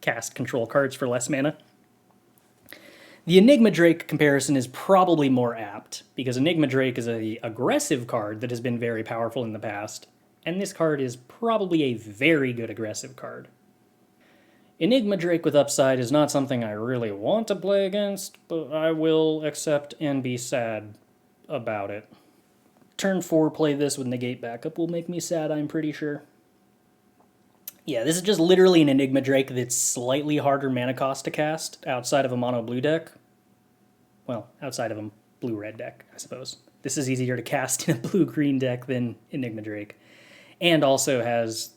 cast control cards for less mana. The Enigma Drake comparison is probably more apt, because Enigma Drake is an aggressive card that has been very powerful in the past, and this card is probably a very good aggressive card. Enigma Drake with upside is not something I really want to play against, but I will accept and be sad about it. Turn 4 play this with negate backup will make me sad, I'm pretty sure. Yeah, this is just literally an Enigma Drake that's slightly harder mana cost to cast outside of a mono-blue deck. Well, outside of a blue-red deck, I suppose. This is easier to cast in a blue-green deck than Enigma Drake. And also has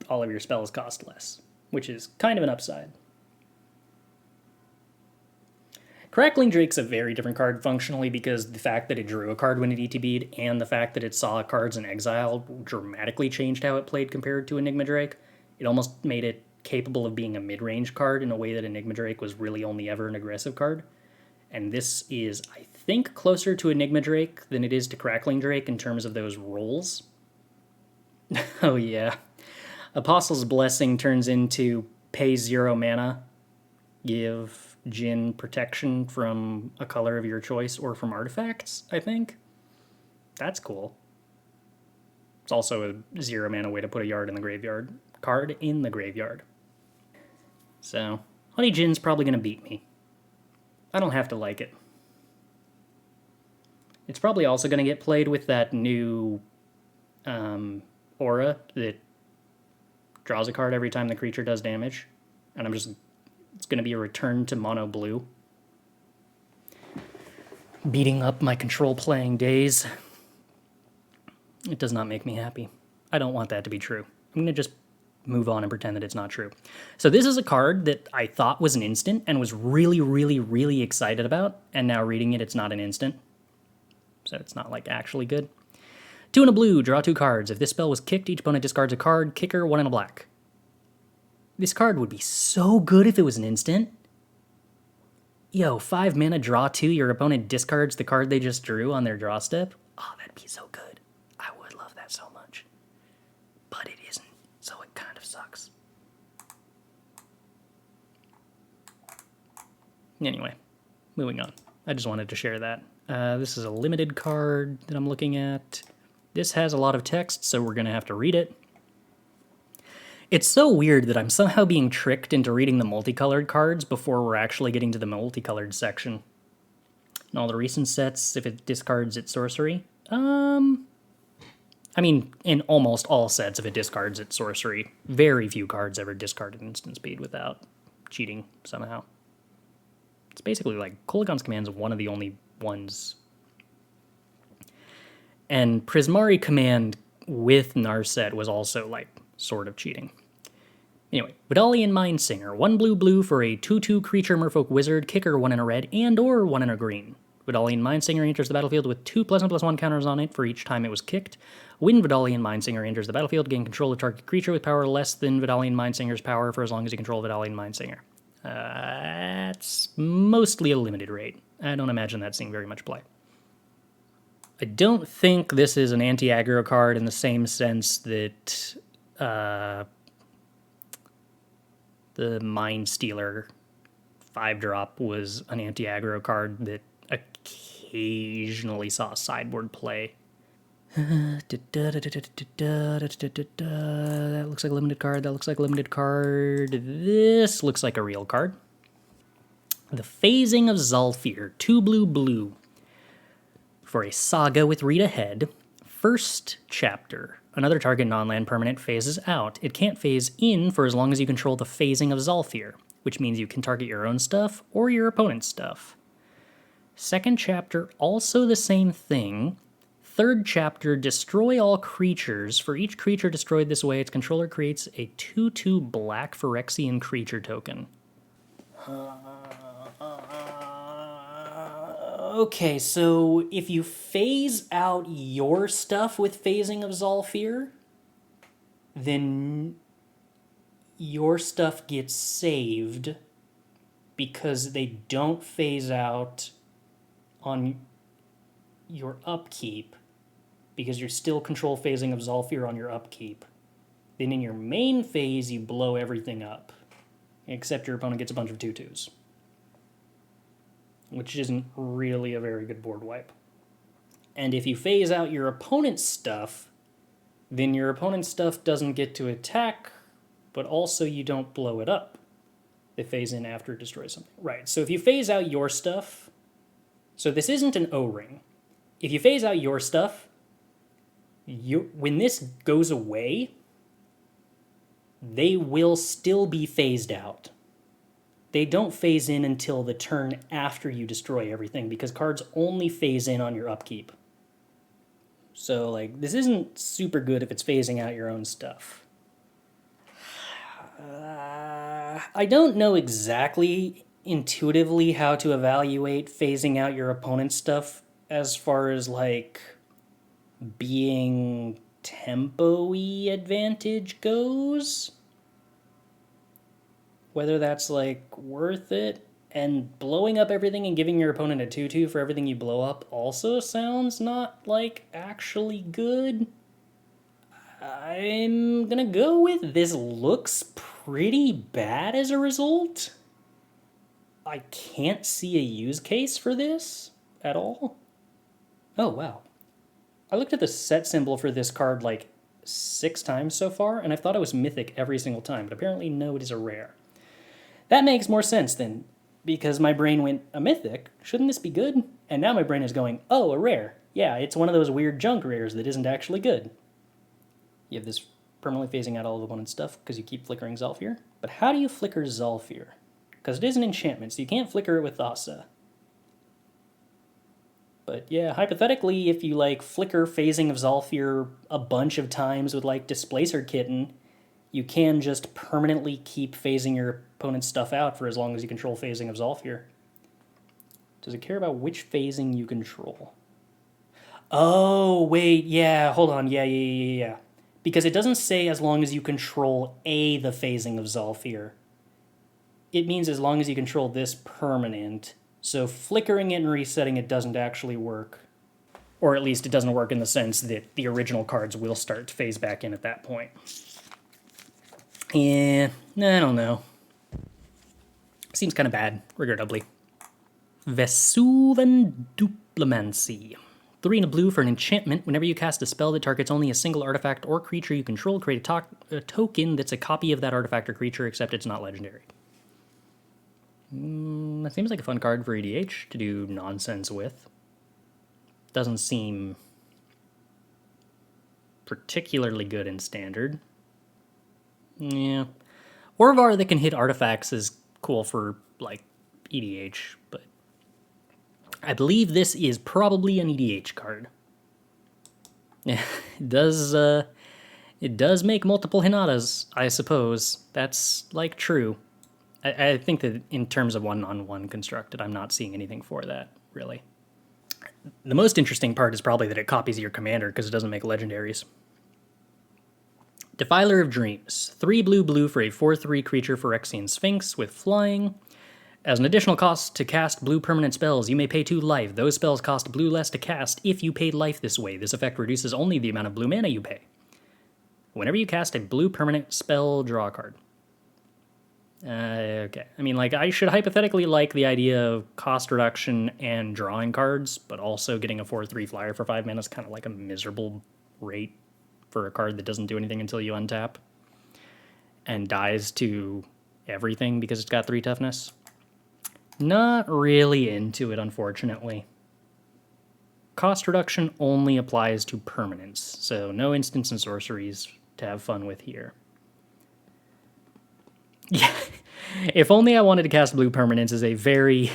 all of your spells cost less, which is kind of an upside. Crackling Drake's a very different card functionally because the fact that it drew a card when it ETB'd and the fact that it saw cards in exile dramatically changed how it played compared to Enigma Drake. It almost made it capable of being a mid-range card in a way that Enigma Drake was really only ever an aggressive card. And this is, I think, closer to Enigma Drake than it is to Crackling Drake in terms of those roles. Oh yeah. Apostle's Blessing turns into pay 0 mana, give Djinn protection from a color of your choice or from artifacts, I think. That's cool. It's also a 0 mana way to put a card in the graveyard. So, Haughty Djinn's probably going to beat me. I don't have to like it. It's probably also going to get played with that new aura that draws a card every time the creature does damage. And it's going to be a return to mono blue. Beating up my control playing days. It does not make me happy. I don't want that to be true. I'm going to just move on and pretend that it's not true. So this is a card that I thought was an instant and was really, really, really excited about. And now reading it, it's not an instant. So it's not like actually good. 2 and a blue, draw 2 cards. If this spell was kicked, each opponent discards a card. Kicker, 1 and a black. This card would be so good if it was an instant. Yo, 5 mana, draw 2, your opponent discards the card they just drew on their draw step. Oh, that'd be so good. I would love that so much. But it isn't. Anyway, moving on. I just wanted to share that. This is a limited card that I'm looking at. This has a lot of text, so we're going to have to read it. It's so weird that I'm somehow being tricked into reading the multicolored cards before we're actually getting to the multicolored section. In all the recent sets, if it discards its sorcery. I mean, in almost all sets, if it discards its sorcery, very few cards ever discard an instant speed without cheating somehow. It's basically like Kolagon's Command's one of the only ones. And Prismari Command with Narset was also, like, sort of cheating. Anyway, Vidalian Mindsinger, 1 blue for a 2/2 creature merfolk wizard, kicker 1 in a red and or 1 in a green. Vidalian Mindsinger enters the battlefield with 2 +1/+1 counters on it for each time it was kicked. When Vidalian Mindsinger enters the battlefield, gain control of target creature with power less than Vidalian Mindsinger's power for as long as you control Vidalian Mindsinger. That's mostly a limited rate. I don't imagine that seeing very much play. I don't think this is an anti-aggro card in the same sense that the Mind Stealer 5-drop was an anti-aggro card that occasionally saw sideboard play. That looks like a limited card. That looks like a limited card. This looks like a real card. The Phasing of Zolfier, 2 blue. For a saga with Rita Head, first chapter. Another target non-land permanent phases out. It can't phase in for as long as you control the Phasing of Zolfier, which means you can target your own stuff or your opponent's stuff. Second chapter, also the same thing. Third chapter, destroy all creatures. For each creature destroyed this way, its controller creates a 2/2 black Phyrexian creature token. Okay, so if you phase out your stuff with Phasing of Zolfier, then your stuff gets saved because they don't phase out on your upkeep because you still control Phasing of Zolfier on your upkeep. Then in your main phase, you blow everything up, except your opponent gets a bunch of 2/2s. Which isn't really a very good board wipe. And if you phase out your opponent's stuff, then your opponent's stuff doesn't get to attack, but also you don't blow it up. They phase in after it destroys something. Right, so if you phase out your stuff, so this isn't an O-ring. If you phase out your stuff, when this goes away, they will still be phased out. They don't phase in until the turn after you destroy everything, because cards only phase in on your upkeep. So, like, this isn't super good if it's phasing out your own stuff. I don't know exactly intuitively how to evaluate phasing out your opponent's stuff as far as, like, being tempo-y advantage goes. Whether that's, like, worth it. And blowing up everything and giving your opponent a 2/2 for everything you blow up also sounds not, like, actually good. I'm gonna go with this looks pretty bad as a result. I can't see a use case for this at all. Oh, wow. I looked at the set symbol for this card, like, 6 times so far, and I thought it was mythic every single time, but apparently no, it is a rare. That makes more sense then, because my brain went, a mythic? Shouldn't this be good? And now my brain is going, oh, a rare. Yeah, it's one of those weird junk rares that isn't actually good. You have this permanently phasing out all of the opponent's stuff because you keep flickering Zolfier. But how do you flicker Zolfier? Because it is an enchantment, so you can't flicker it with Thassa. But yeah, hypothetically, if you, like, flicker Phasing of Zolfier a bunch of times with, like, Displacer Kitten, you can just permanently keep phasing your opponent's stuff out for as long as you control Phasing of Zolfier. Does it care about which phasing you control? Oh, wait, yeah, hold on, yeah. Because it doesn't say as long as you control the Phasing of Zolfier. It means as long as you control this permanent. So flickering it and resetting it doesn't actually work. Or at least it doesn't work in the sense that the original cards will start to phase back in at that point. Yeah, I don't know. Seems kind of bad, regrettably. Vesuvan Duplomancy. 3 and a blue for an enchantment. Whenever you cast a spell that targets only a single artifact or creature you control, create a token that's a copy of that artifact or creature, except it's not legendary. That seems like a fun card for EDH to do nonsense with. Doesn't seem particularly good in Standard. Yeah. Orvar that can hit artifacts is cool for, like, EDH, but I believe this is probably an EDH card. Yeah, it does make multiple Hinatas, I suppose. That's, like, true. I think that in terms of one-on-one constructed, I'm not seeing anything for that, really. The most interesting part is probably that it copies your commander because it doesn't make legendaries. Defiler of Dreams. 3 blue for a 4/3 creature Phyrexian Sphinx with flying. As an additional cost to cast blue permanent spells, you may pay 2 life. Those spells cost blue less to cast if you paid life this way. This effect reduces only the amount of blue mana you pay. Whenever you cast a blue permanent spell, draw a card. Okay. I mean, like, I should hypothetically like the idea of cost reduction and drawing cards, but also getting a 4/3 flyer for 5 mana is kind of like a miserable rate for a card that doesn't do anything until you untap and dies to everything because it's got 3 toughness. Not really into it, unfortunately. Cost reduction only applies to permanents, so no instants and sorceries to have fun with here. Yeah, if only I wanted to cast blue permanents is a very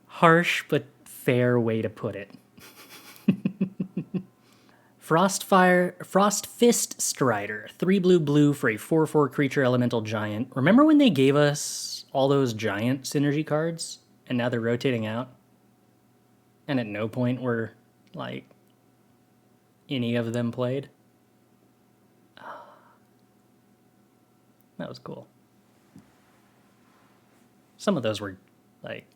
harsh but fair way to put it. Frost Fist Strider. 3 blue for a 4/4 creature elemental giant. Remember when they gave us all those giant synergy cards? And now they're rotating out? And at no point were, like, any of them played? That was cool. Some of those were, like,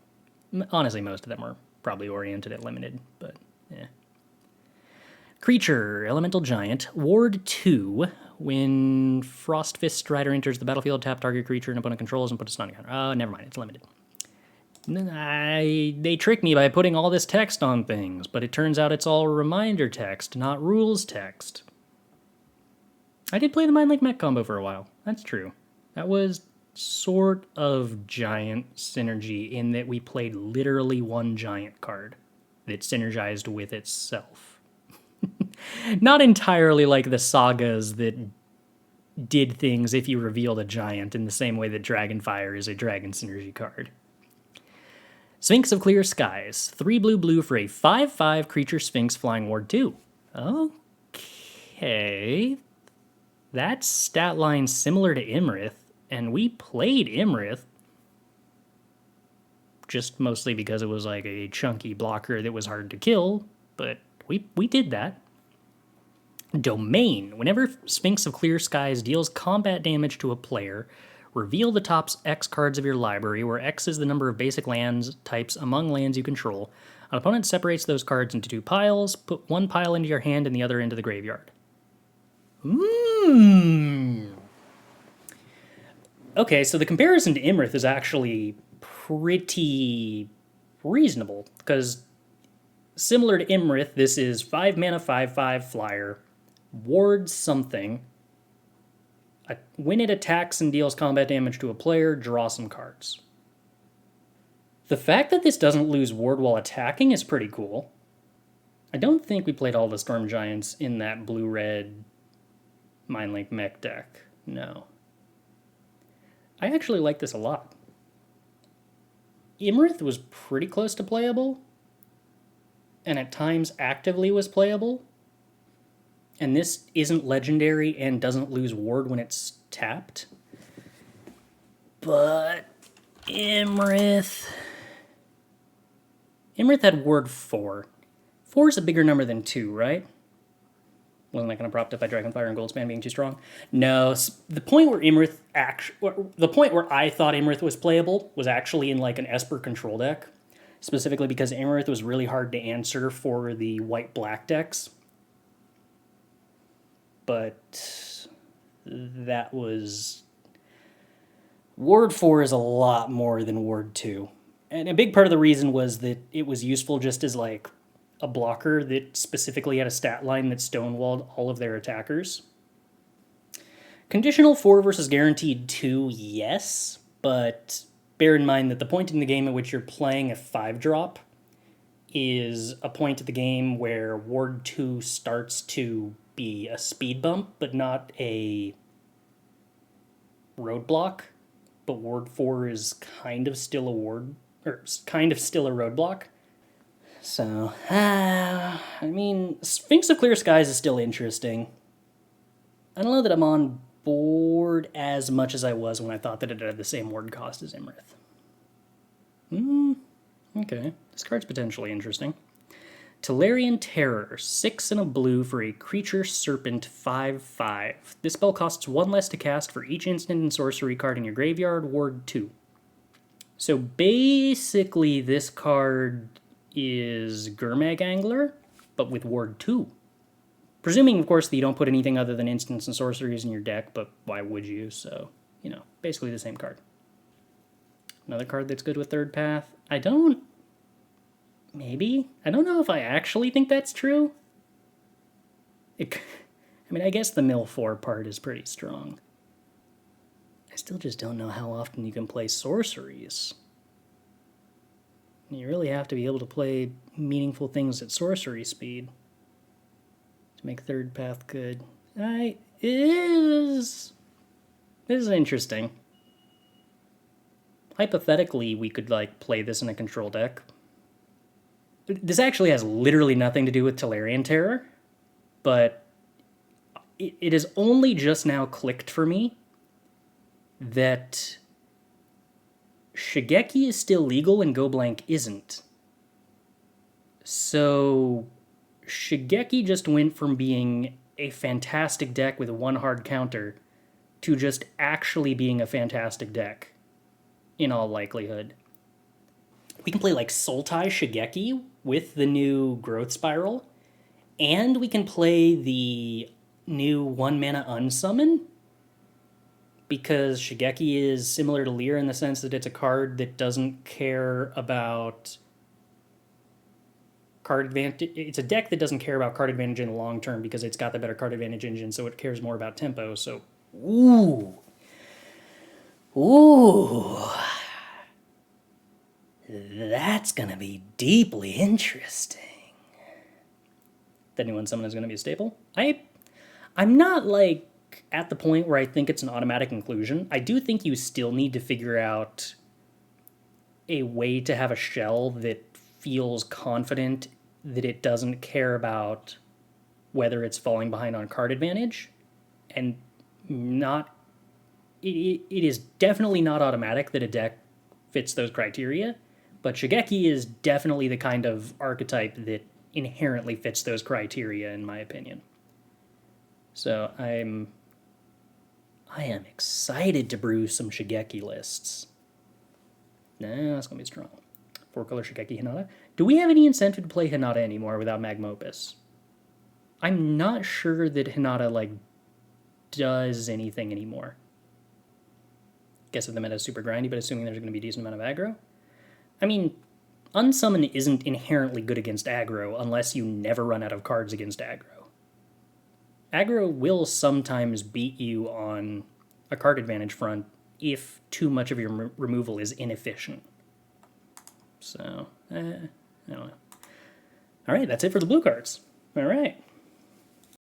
honestly, most of them were probably oriented at limited, but yeah. Creature, Elemental Giant, Ward 2. When Frostfist Strider enters the battlefield, tap target creature and opponent controls and put a stun counter. Oh, never mind, it's limited. They tricked me by putting all this text on things, but it turns out it's all reminder text, not rules text. I did play the Mind Link Mech combo for a while. That's true. That was sort of giant synergy in that we played literally one giant card that synergized with itself. Not entirely like the sagas that did things if you revealed a giant in the same way that Dragonfire is a dragon synergy card. Sphinx of Clear Skies. 3 blue for a 5/5 creature Sphinx flying Ward 2. Okay. That stat line similar to Imrith, and we played Imrith just mostly because it was like a chunky blocker that was hard to kill, but we did that. Domain. Whenever Sphinx of Clear Skies deals combat damage to a player, reveal the top X cards of your library, where X is the number of basic lands types among lands you control. An opponent separates those cards into 2 piles. Put 1 pile into your hand and the other into the graveyard. Okay, so the comparison to Imrith is actually pretty reasonable, because similar to Imrith, this is 5 mana, 5/5 flyer, ward something. When it attacks and deals combat damage to a player, draw some cards. The fact that this doesn't lose ward while attacking is pretty cool. I don't think we played all the Storm Giants in that blue-red Mindlink Mech deck. No. I actually like this a lot. Imrith was pretty close to playable, and at times actively was playable. And this isn't legendary and doesn't lose ward when it's tapped. But Imrith had ward 4. 4 is a bigger number than 2, right? Wasn't that kind of propped up by Dragonfire and Goldspan being too strong? No, the point where the point where I thought Imrith was playable was actually in like an Esper control deck, specifically because Imrith was really hard to answer for the white-black decks. But that was Ward 4 is a lot more than Ward 2. And a big part of the reason was that it was useful just as like a blocker that specifically had a stat line that stonewalled all of their attackers. Conditional 4 versus guaranteed 2, yes, but bear in mind that the point in the game at which you're playing a 5-drop is a point of the game where Ward 2 starts to be a speed bump, but not a roadblock. But Ward 4 is kind of still a roadblock. So, I mean, Sphinx of Clear Skies is still interesting. I don't know that I'm on board as much as I was when I thought that it had the same ward cost as Imrith. Okay, this card's potentially interesting. Tolarian Terror, 6 and a blue for a creature serpent 5/5. This spell costs 1 less to cast for each instant and sorcery card in your graveyard, Ward 2. So basically this card is Gurmag Angler, but with Ward 2. Presuming, of course, that you don't put anything other than instants and sorceries in your deck, but why would you? So, you know, basically the same card. Another card that's good with Third Path. Maybe? I don't know if I actually think that's true. I guess the mill 4 part is pretty strong. I still just don't know how often you can play sorceries. You really have to be able to play meaningful things at sorcery speed to make Third Path good. This is interesting. Hypothetically, we could like play this in a control deck. This actually has literally nothing to do with Tolarian Terror, but it has only just now clicked for me that Shigeki is still legal and Go Blank isn't. So Shigeki just went from being a fantastic deck with 1 hard counter to just actually being a fantastic deck, in all likelihood. We can play like Sultai Shigeki with the new Growth Spiral, and we can play the new 1-mana Unsummon, because Shigeki is similar to Leer in the sense that it's a card that doesn't care about card advantage. It's a deck that doesn't care about card advantage in the long term because it's got the better card advantage engine, so it cares more about tempo. So, ooh. That's gonna be deeply interesting. The new Unsummon is gonna be a staple. I'm not like at the point where I think it's an automatic inclusion. I do think you still need to figure out a way to have a shell that feels confident that it doesn't care about whether it's falling behind on card advantage, and not. It is definitely not automatic that a deck fits those criteria, but Shigeki is definitely the kind of archetype that inherently fits those criteria, in my opinion. So I am excited to brew some Shigeki lists. Nah, that's gonna be strong. 4-color Shigeki Hinata. Do we have any incentive to play Hinata anymore without Magmopus? I'm not sure that Hinata like does anything anymore. Guess if the meta is super grindy, but assuming there's going to be a decent amount of aggro. I mean, Unsummon isn't inherently good against aggro unless you never run out of cards against aggro. Aggro will sometimes beat you on a card advantage front if too much of your removal is inefficient. So, I don't know. All right, that's it for the blue cards. All right.